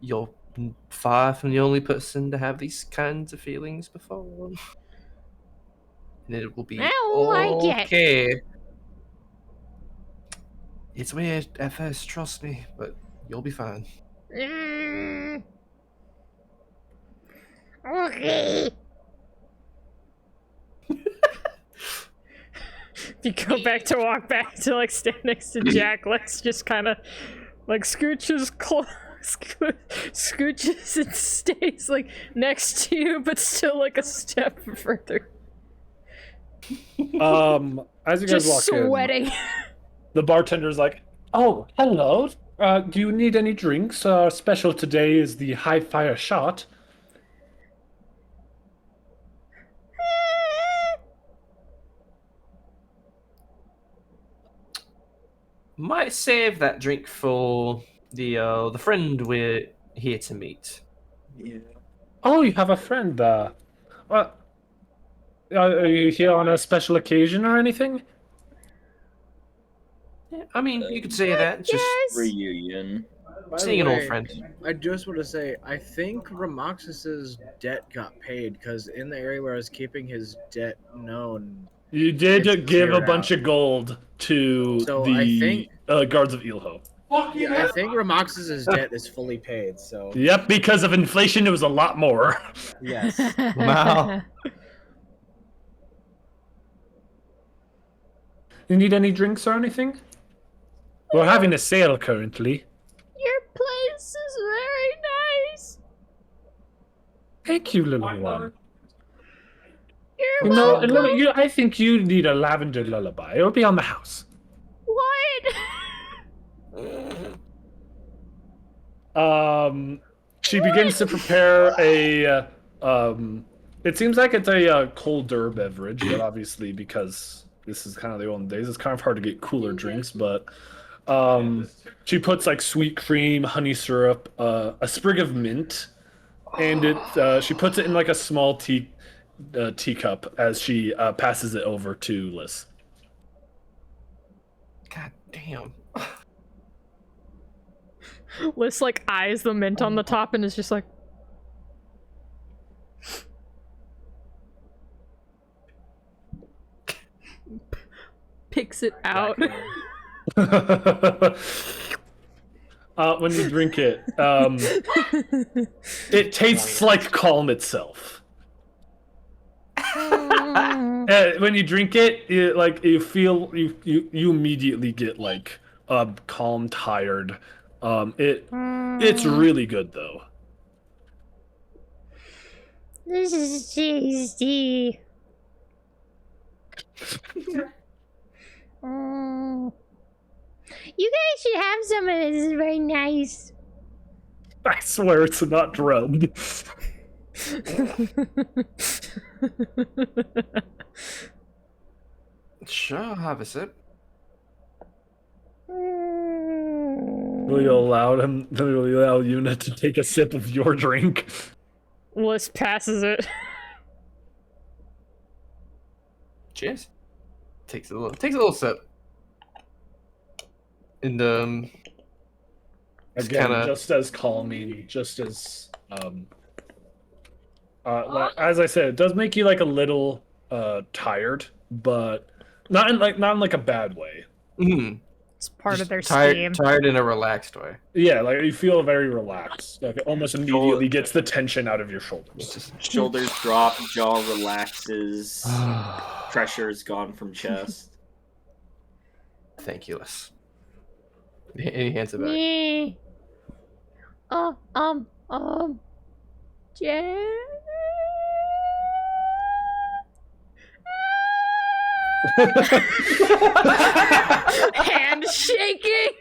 you're far from the only person to have these kinds of feelings before. And it will be Oh, I get. okay. It's weird at first, trust me, but you'll be fine. Okay. If you go back to walk back to like stand next to Jack, Lex just kind of like scooches and stays like next to you, but still like a step further. As you guys Just walk sweating. in, the bartender's like, "Oh, hello. Do you need any drinks? Special today is the high fire shot." Might save that drink for the friend we're here to meet. Yeah. Oh, you have a friend. Are you here on a special occasion or anything? Yeah, I mean, you could say that. Just Reunion. seeing an old friend. I just want to say, I think Ramoxis's debt got paid because in the area where I was keeping his debt known. You did It's give a cleared bunch out. of gold to So I the think- guards of Eelho. I think Ramoxis's debt is fully paid. So Yep, because of inflation, it was a lot more. yes. Wow. You need any drinks or anything? We're having a sale currently. Your place is very nice. Thank you, little one. You're You know, welcome. I think you need a lavender lullaby. It'll be on the house. What? She begins to prepare a. It seems like it's a colder beverage, but obviously because this is kind of the olden days, it's kind of hard to get cooler drinks. But she puts like sweet cream, honey syrup, a sprig of mint, and she puts it in like a small teacup as she passes it over to Liz. God Damn. Liz like eyes the mint on the top and is just like, picks it out. When you drink it, it tastes like calm itself. When you drink it, you feel you immediately get like calm, tired. It's really good though. This is tasty. You guys should have some of this. This is very nice. I swear it's not drugged. Sure, I'll have a sip. Will you allow Yuna to take a sip of your drink? Liz passes it. Cheers. Takes a little sip. And Again, kinda... just as calming, just as as I said, it does make you like a little tired, but not in like a bad way. It's part Just of their tired, scheme. tired in a relaxed way. Yeah, like you feel very relaxed. Like it almost immediately gets the tension out of your shoulders. Shoulders drop, jaw relaxes, pressure's gone from chest. Thank you, Liz. Any hands it back? Yeah. Jack. Hand shaking.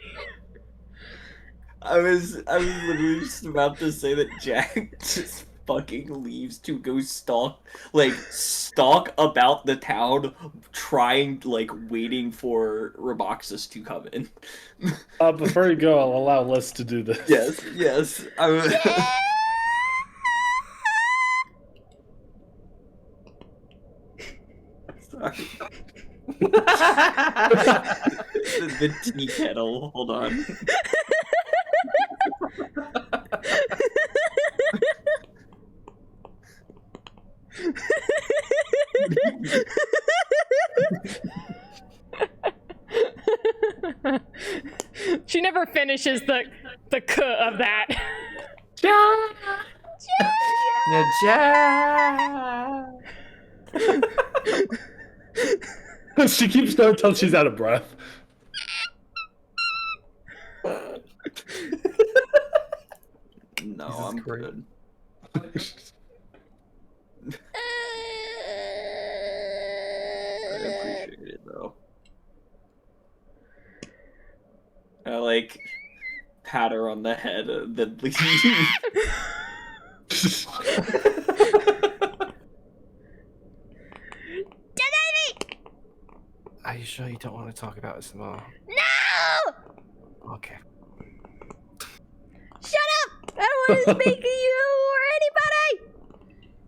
I was literally just about to say that Jack just fucking leaves to go stalk about the town, waiting for Roboxus to come in. Before you go, I'll allow Liz to do this. Yes. Sorry. the tea kettle. Hold on. She never finishes the k of that. She keeps going until she's out of breath. No, I'm good. I appreciate it though. I pat her on the head and then leave. Are you sure you don't want to talk about this more? No! Okay. Shut up! I don't want to speak to you or anybody!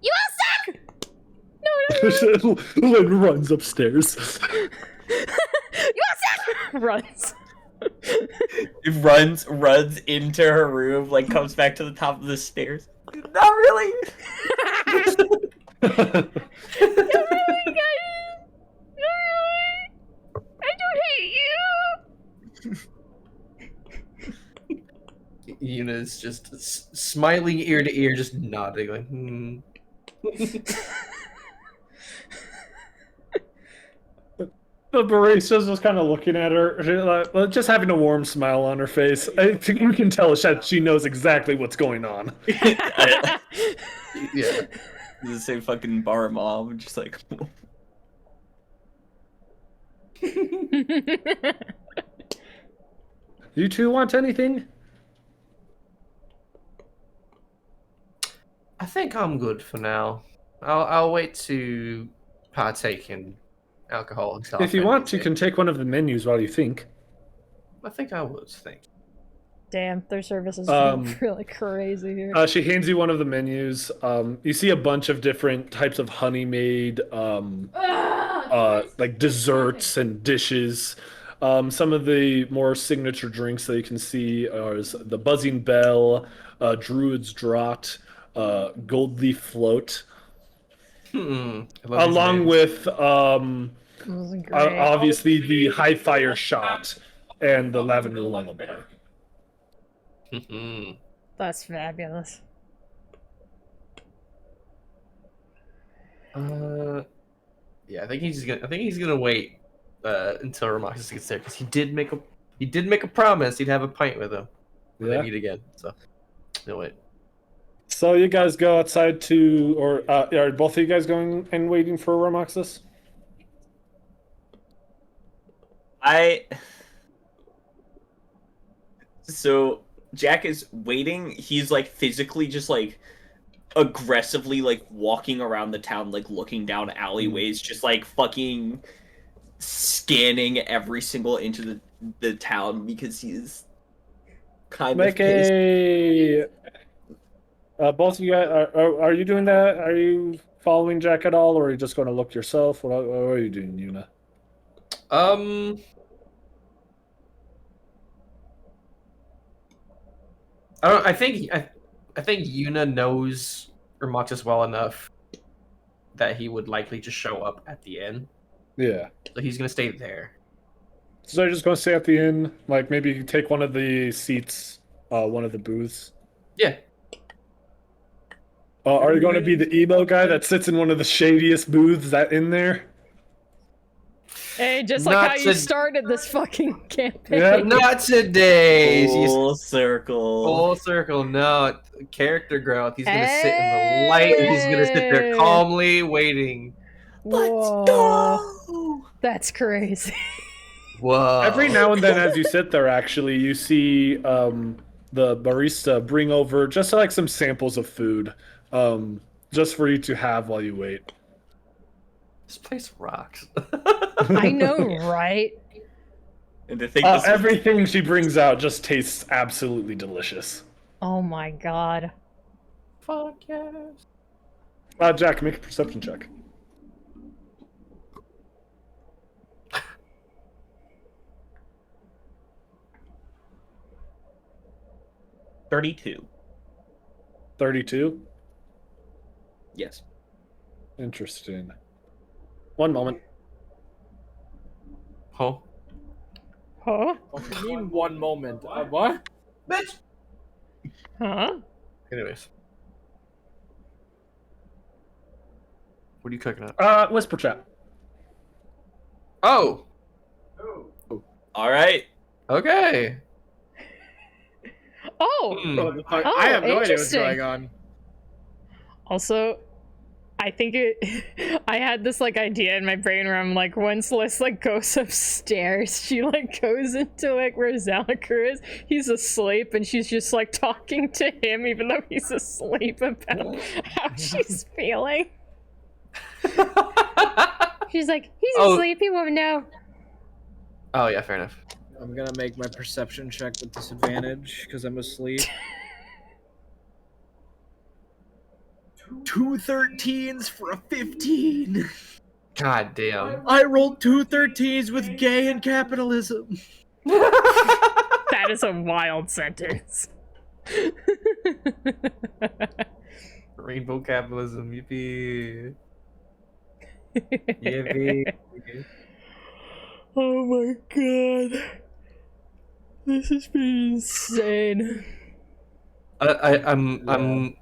You all suck! No. Lynn runs upstairs. You all suck! Runs. runs into her room, comes back to the top of the stairs. Not really. Yuna's just smiling ear to ear, just nodding, The barista's just kind of looking at her, just having a warm smile on her face. I think you can tell that she knows exactly what's going on. Yeah. The same fucking bar mom, just like. You two want anything? I think I'm good for now. I'll wait to partake in alcohol and stuff. If you want, you can take one of the menus while you think. I think I would, thank you. Damn, their service is really crazy here. She hands you one of the menus. You see a bunch of different types of honey-made, desserts and dishes. Some of the more signature drinks that you can see are the Buzzing Bell, Druid's Draught, Gold Leaf Float, I love these along names. with Those are great. obviously the High Fire Shot and the Lavender Lullaby. That's fabulous. Yeah, I think he's gonna wait until Ramoxis gets there because he did make a promise he'd have a pint with him when they meet again. So he'll wait. So you guys go outside to, or are both of you guys going and waiting for Ramoxis? So Jack is waiting. He's like physically just like aggressively like walking around the town, like looking down alleyways, just like fucking scanning every single inch of the town because he's kind of pissed. Both of you guys, are you doing that? Are you following Jack at all, or are you just going to look yourself? What are you doing, Yuna? I think Yuna knows Ramoxis well enough that he would likely just show up at the inn. Yeah. So he's gonna stay there. So you're just going to stay at the inn? Like maybe you take one of the seats, one of the booths? Yeah. Are you going to be the emo guy that sits in one of the shadiest booths in there? Hey, just like how you started this fucking campaign. Yeah. Not today. Full circle. Full circle. No, character growth. He's gonna sit in the light. And he's gonna sit there calmly waiting. Let's go. That's crazy. Whoa. Every now and then, as you sit there, actually, you see the barista bring over just like some samples of food, just for you to have while you wait. This place rocks. I know, right? And to think everything she brings out just tastes absolutely delicious. Oh my god. Fuck yes. Jack, make a perception check. $32. 32? Yes. Interesting. One moment. Huh? Huh? What do you mean 1 moment? What? Bitch. Huh? Anyways. What are you cooking up? Whisper chat. Oh. All right. Okay. Oh! I have no idea what's interesting. going on. Also, I think I had this like idea in my brain where I'm like, once Liz like goes upstairs, she like goes into like where Zalakar is. He's asleep, and she's just like talking to him, even though he's asleep, about how she's feeling. She's like, he's asleep. He won't know. Oh yeah, fair enough. I'm gonna make my perception check with disadvantage because I'm asleep. 2 13s for a 15. God damn. I rolled 2 13s with gay and capitalism. That is a wild sentence. Rainbow capitalism, yippee. Yippee. Oh my god. This has been insane. I'm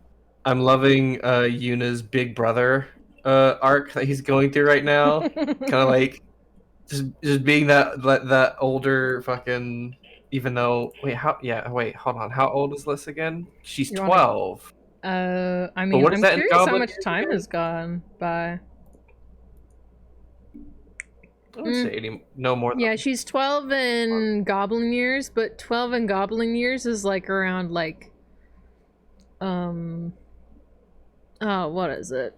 loving Yuna's big brother arc that he's going through right now. Kind of like just being that older fucking. Even though hold on, how old is Liz again? She's 12. I mean, I'm curious how much time has gone by. I don't say no more than... Yeah, she's 12 in Goblin years, but 12 in Goblin years is like around like what is it?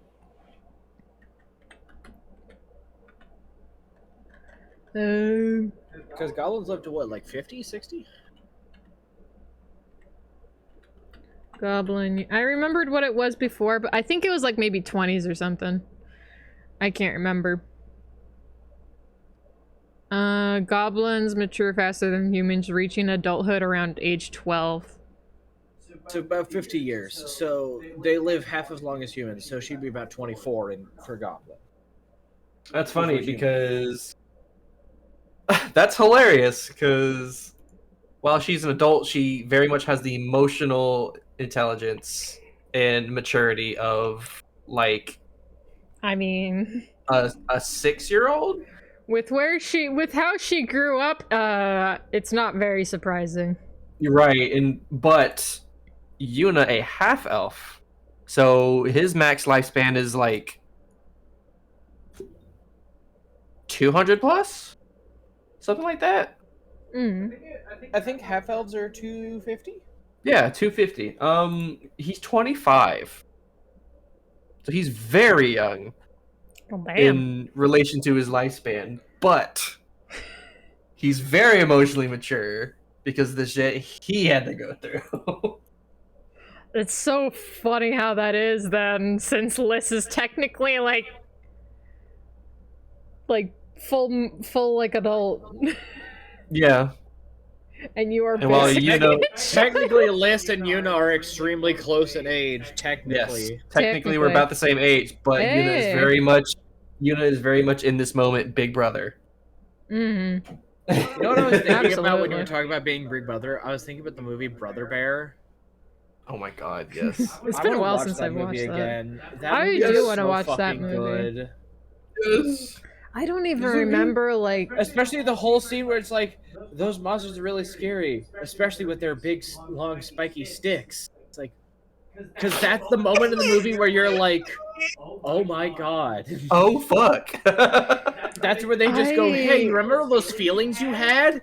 Because goblins live to what, like 50, 60? Goblin. I remembered what it was before, but I think it was like maybe 20s or something. I can't remember. Goblins mature faster than humans, reaching adulthood around age 12. So about 50 years. So they live half as long as humans. So she'd be about 24 for Goblin. That's funny because that's hilarious. Because while she's an adult, she very much has the emotional intelligence and maturity of like. I mean, a 6-year-old. With how she grew up, it's not very surprising. You're right, but Yuna a half elf, so his max lifespan is like 200 plus, something like that. I think half elves are 250. Yeah, 250. He's 25, so he's very young. Oh, damn. In relation to his lifespan, but he's very emotionally mature because of the shit he had to go through. It's so funny how that is then, since Liz is technically like full like adult. Yeah. And you are technically Liz and Yuna are extremely close in age, technically. Yes, technically we're about the same age, but Yuna is very much in this moment Big Brother. You know what I was thinking about when you were talking about being Big Brother? I was thinking about the movie Brother Bear. Oh my god, yes. It's been a while since I've watched that. Again. I do want to watch that movie. Good. Yes. I don't even remember, like... Especially the whole scene where it's like, those monsters are really scary. Especially with their big, long, spiky sticks. It's like... Because that's the moment in the movie where you're like, oh my god. Oh fuck. That's where they just go, hey, you remember those feelings you had?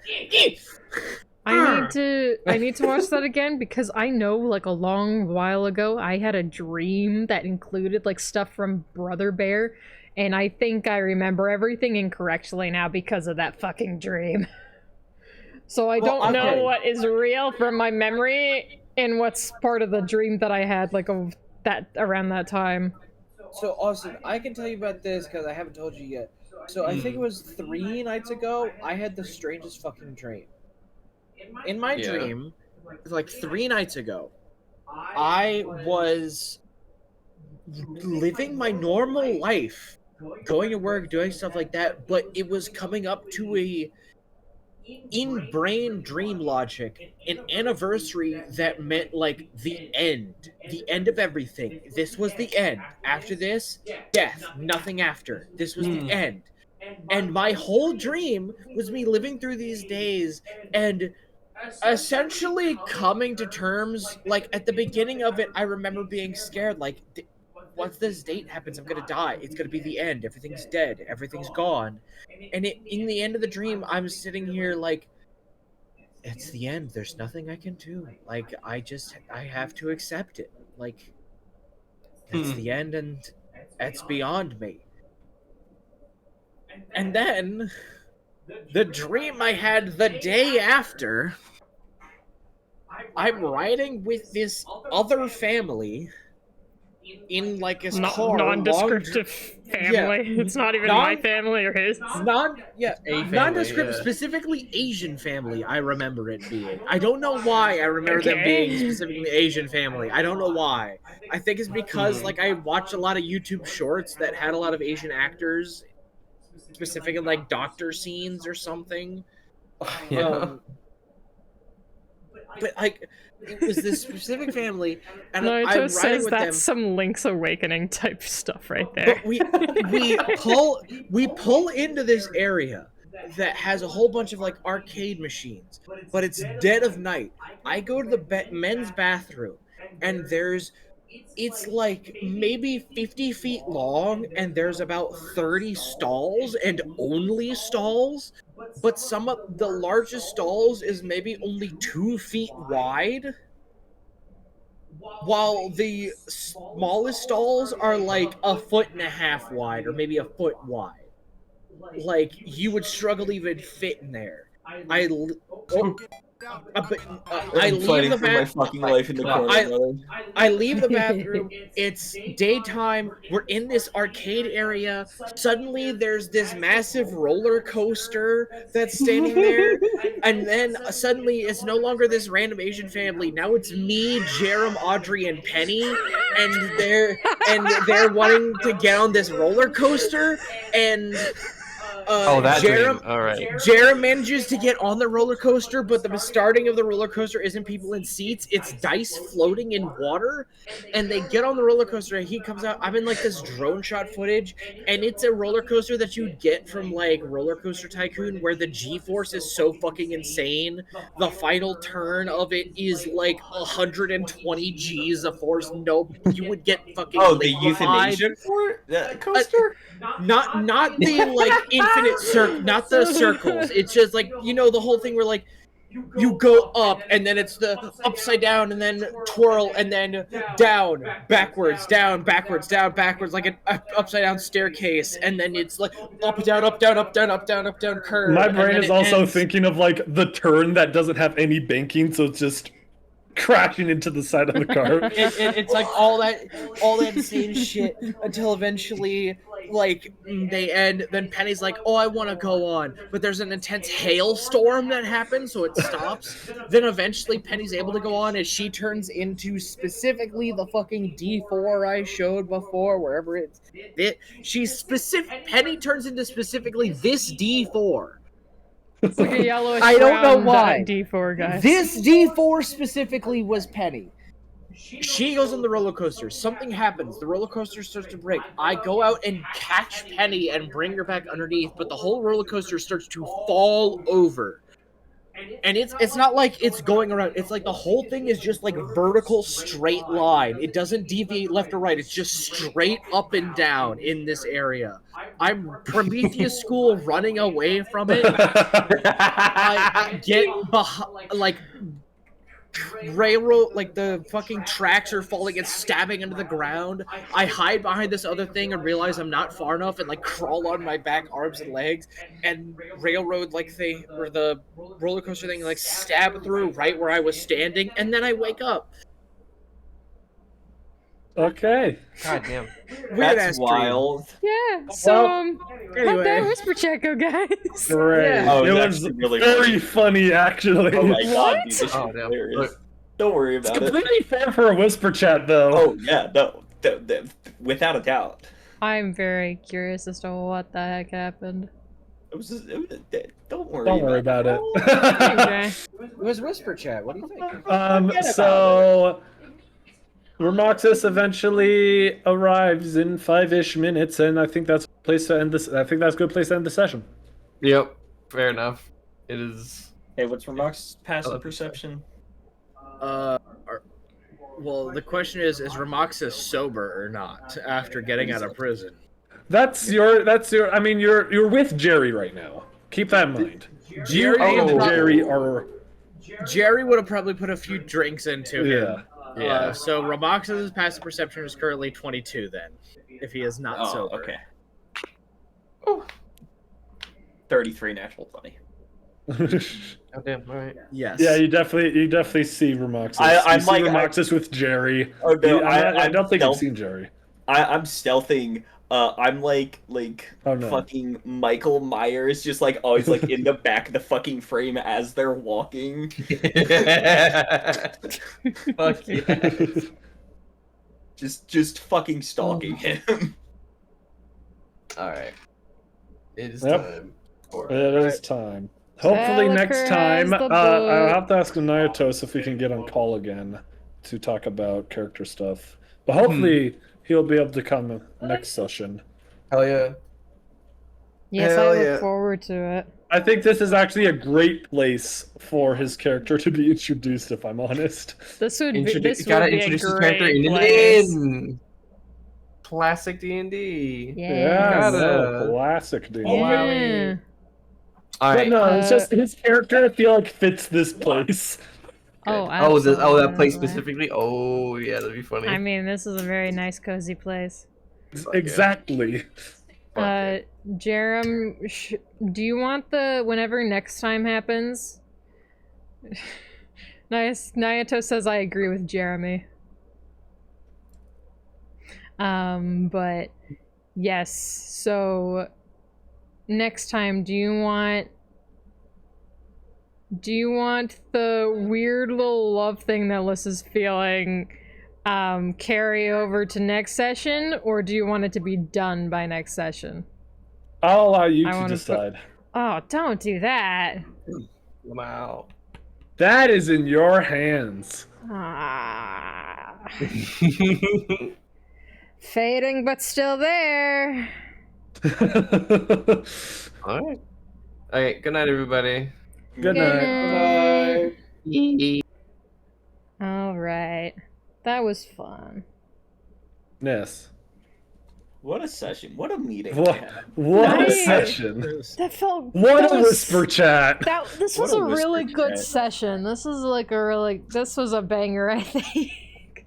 I need to watch that again because I know like a long while ago I had a dream that included like stuff from Brother Bear, and I think I remember everything incorrectly now because of that fucking dream. So I don't know what is real from my memory and what's part of the dream that I had like around that time. So Austin, I can tell you about this because I haven't told you yet. So I think it was 3 nights ago, I had the strangest fucking dream. In my dream, like 3 nights ago, I was living my normal life, going to work, doing stuff like that, but it was coming up to a in-brain dream logic, an anniversary that meant like the end of everything. This was the end. After this, death, nothing after. This was the end. And my whole dream was me living through these days and essentially coming to terms, like at the beginning of it, I remember being scared, like, once this date happens, I'm gonna die. It's gonna be the end. Everything's dead. Everything's gone. And in the end of the dream, I'm sitting here like, it's the end. There's nothing I can do. Like, I have to accept it. Like, it's the end and it's beyond me. And then, the dream I had the day after, I'm riding with this other family in like a car. Nondescriptive family. Yeah. It's not even my family or his. Nondescript, specifically Asian family. I remember it being. I don't know why I remember them being specifically Asian family. I don't know why. I think it's because like I watched a lot of YouTube shorts that had a lot of Asian actors, specifically like doctor scenes or something. But like, it was this specific family, and Naruto I'm riding says with that's them. some Link's Awakening type stuff right there. But we pull into this area that has a whole bunch of like arcade machines, but it's dead of night. I go to the men's bathroom, and it's like maybe 50 feet long, and there's about 30 stalls, and only stalls. But some of the largest stalls is maybe only 2 feet wide, while the smallest stalls are like 1.5 feet wide, or maybe 1 foot wide. Like, you would struggle to even fit in there. I I'm leave fighting the for my fucking life in the corner, brother. I leave the bathroom. It's daytime. We're in this arcade area. Suddenly, there's this massive roller coaster that's standing there, and then suddenly, it's no longer this random Asian family. Now it's me, Jarom, Audrey, and Penny, and they're wanting to get on this roller coaster, and that dream. All right. Jarom manages to get on the roller coaster, but the starting of the roller coaster isn't people in seats, it's dice floating in water. And they get on the roller coaster, and he comes out. I'm in like this drone shot footage, and it's a roller coaster that you'd get from like Roller Coaster Tycoon, where the G-force is so fucking insane. The final turn of it is like 120 G's of force. No, you would get fucking the euthanasia coaster? Not the like infinite not the circles. It's just like, you know, the whole thing where like you go up and then it's the upside down and then twirl and then down, backwards, down, backwards, down, backwards, like an upside down staircase, and then it's like up, down, up, down, up, down, up, down, up, down curve. My brain is also thinking of like the turn that doesn't have any banking, so it's just crashing into the side of the car. It's like all that insane shit until eventually, like, they end. Then Penny's like, "Oh, I want to go on," but there's an intense hailstorm that happens, so it stops. Then eventually, Penny's able to go on as she turns into specifically the fucking D4 I showed before, wherever Penny turns into specifically this D4. It's like a yellowish I don't know brown why. D4, guys. This D4 specifically was Penny. She goes on the roller coaster. Something happens. The roller coaster starts to break. I go out and catch Penny and bring her back underneath, but the whole roller coaster starts to fall over. And it's not like it's going around. It's like the whole thing is just like vertical straight line. It doesn't deviate left or right. It's just straight up and down in this area. I'm Prometheus School running away from it. I get behind, like, railroad, like the fucking tracks are falling and stabbing into the ground. I hide behind this other thing and realize I'm not far enough and like crawl on my back, arms and legs, and railroad like thing, or the roller coaster thing, like stab through right where I was standing, and then I wake up. Okay. God damn. That's wild. Yeah, so, anyway. how'd that whisper check go, guys? Great. Yeah. Oh, it that's was really very funny, actually. Oh my god, dude, What? this shit is hilarious. Don't worry It's about it. completely fair for a whisper chat, though. Oh yeah, no, without a doubt. I'm very curious as to what the heck happened. Don't worry. Don't worry about it. Okay. It was whisper chat. What do you think? So Remoxis eventually arrives in 5-ish minutes, and I think that's a place to end this. I think that's a good place to end the session. Yep. Fair enough. It is. Hey, what's Remox's passive perception? Well, the question is Remoxis sober or not after getting out of prison? That's your. I mean, you're with Jerry right now. Keep that in mind. Jerry, Jerry would have probably put a few drinks into him. Yeah. So Remoxis' passive perception is currently 22 then, if he is not sober. Okay. Oh. 33 natural 20. Oh damn! All right. Yes. Yeah, you definitely see Remoxis. I'm you see like Remoxis with Jerry. Oh no, I don't think I've seen Jerry. I'm stealthing. I'm like Oh, no. fucking Michael Myers, just like always like in the back of the fucking frame as they're walking. Fuck yeah. Just fucking stalking him. All right. It is Yep. time. It is time. Hopefully next Caliker time, has the I'll book. have to ask Nayatos if we can get on call again to talk about character stuff. But hopefully he'll be able to come next session. Hell yeah. Yes, Hell I look yeah. forward to it. I think this is actually a great place for his character to be introduced, if I'm honest. This would be, this gotta would be introduce a his character great in place. the end. Classic D&D. Yeah. No, classic, dude. Yeah. All But right. no, it's just his character, I feel like, fits this place. Oh, that place absolutely. specifically. Oh yeah, that'd be funny. I mean, this is a very nice, cozy place. Exactly. Jarom, do you want whenever next time happens, Nayato says I agree with Jeremy. But yes, so next time, do you want the weird little love thing that Liz is feeling carry over to next session, or do you want it to be done by next session? I'll allow you to decide. Oh, don't do that. Wow. That is in your hands. Ah. Fading, but still there. All right. Okay. Good night, everybody. Good night. Bye. All right. That was fun. Yes. What a session. What a meeting. What a session. That felt. What a whisper chat. This was a really good session. This was like a really. This was a banger, I think.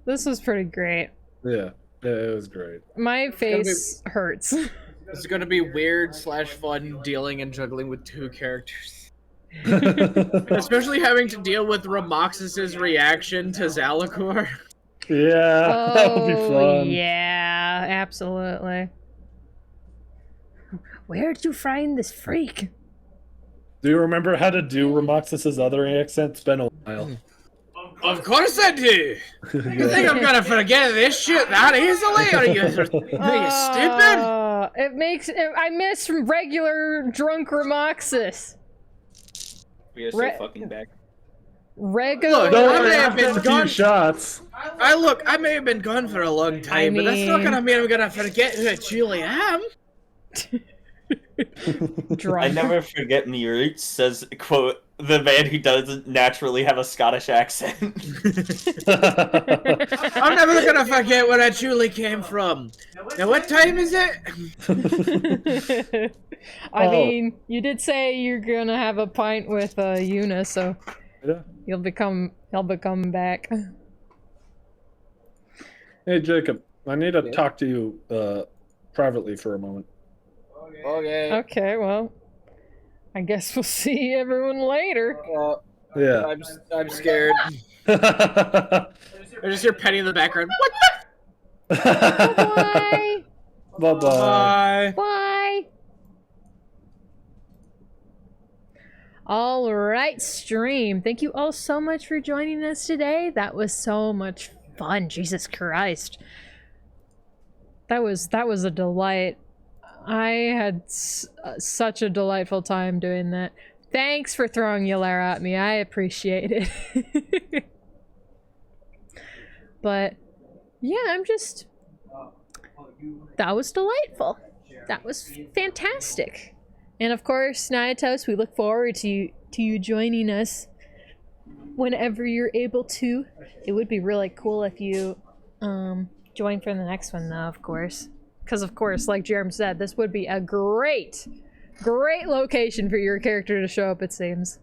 This was pretty great. Yeah, it was great. My face hurts. It's gonna be weird / fun dealing and juggling with 2 characters. Especially having to deal with Ramoxis's reaction to Zalakor. Yeah, that'll be fun. Yeah, absolutely. Where'd you find this freak? Do you remember how to do Ramoxis's other accent? It's been a while. Of course I do! You think I'm gonna forget this shit that easily? Are you stupid? It makes I miss regular drunk Ramoxis. We are so fucking back. Regular. Look, I may have been gone. Shots. I may have been gone for a long time, but that's not gonna mean I'm gonna forget who I truly am. I never forget my roots, says, quote, the man who doesn't naturally have a Scottish accent. I'm never gonna forget where I truly came from. Now, what time is it? I mean, you did say you're gonna have a pint with Yuna, so yeah. he'll become back. Hey, Jacob, I need to talk to you privately for a moment. Okay. Okay, well, I guess we'll see everyone later. Yeah. I'm scared. I just hear Penny in the background. What the? Bye. Bye-bye. Bye. Bye. All right, stream. Thank you all so much for joining us today. That was so much fun. Jesus Christ. That was a delight. I had such a delightful time doing that. Thanks for throwing Yolera at me. I appreciate it. But yeah, that was delightful. That was fantastic. And of course, Nyatos, we look forward to you joining us whenever you're able to. It would be really cool if you join for the next one, though, of course. Because, of course, like Jarom said, this would be a great location for your character to show up, it seems.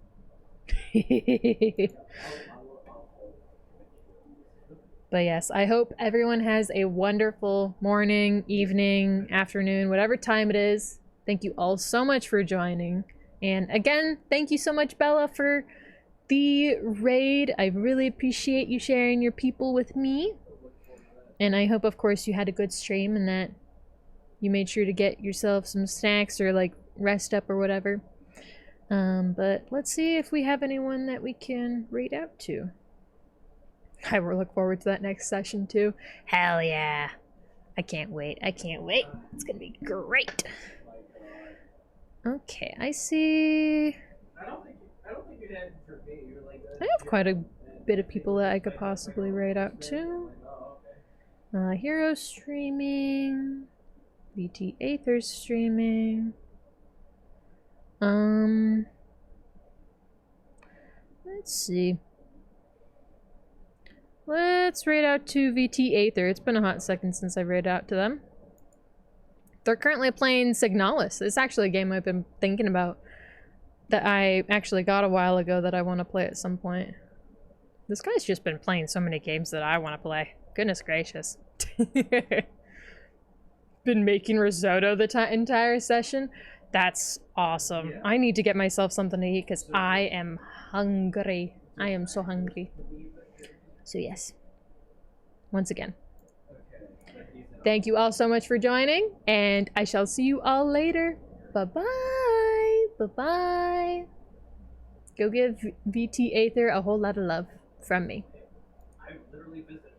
But yes, I hope everyone has a wonderful morning, evening, afternoon, whatever time it is. Thank you all so much for joining. And again, thank you so much, Bella, for the raid. I really appreciate you sharing your people with me. And I hope, of course, you had a good stream and that you made sure to get yourself some snacks or like rest up or whatever. But let's see if we have anyone that we can raid out to. I will look forward to that next session too. Hell yeah. I can't wait. I can't wait. It's gonna be great. Okay, I see. I have quite a bit of people that I could possibly raid out to. Hero streaming. VT Aether's streaming. Let's see. Let's raid out to VT Aether. It's been a hot second since I raided out to them. They're currently playing Signalis. It's actually a game I've been thinking about that I actually got a while ago that I want to play at some point. This guy's just been playing so many games that I want to play. Goodness gracious. Been making risotto the entire session. That's awesome. I need to get myself something to eat because I am hungry. I am so hungry. So yes. Once again. Thank you all so much for joining, and I shall see you all later. Bye-bye. Bye-bye. Go give VT Aether a whole lot of love from me. I literally visited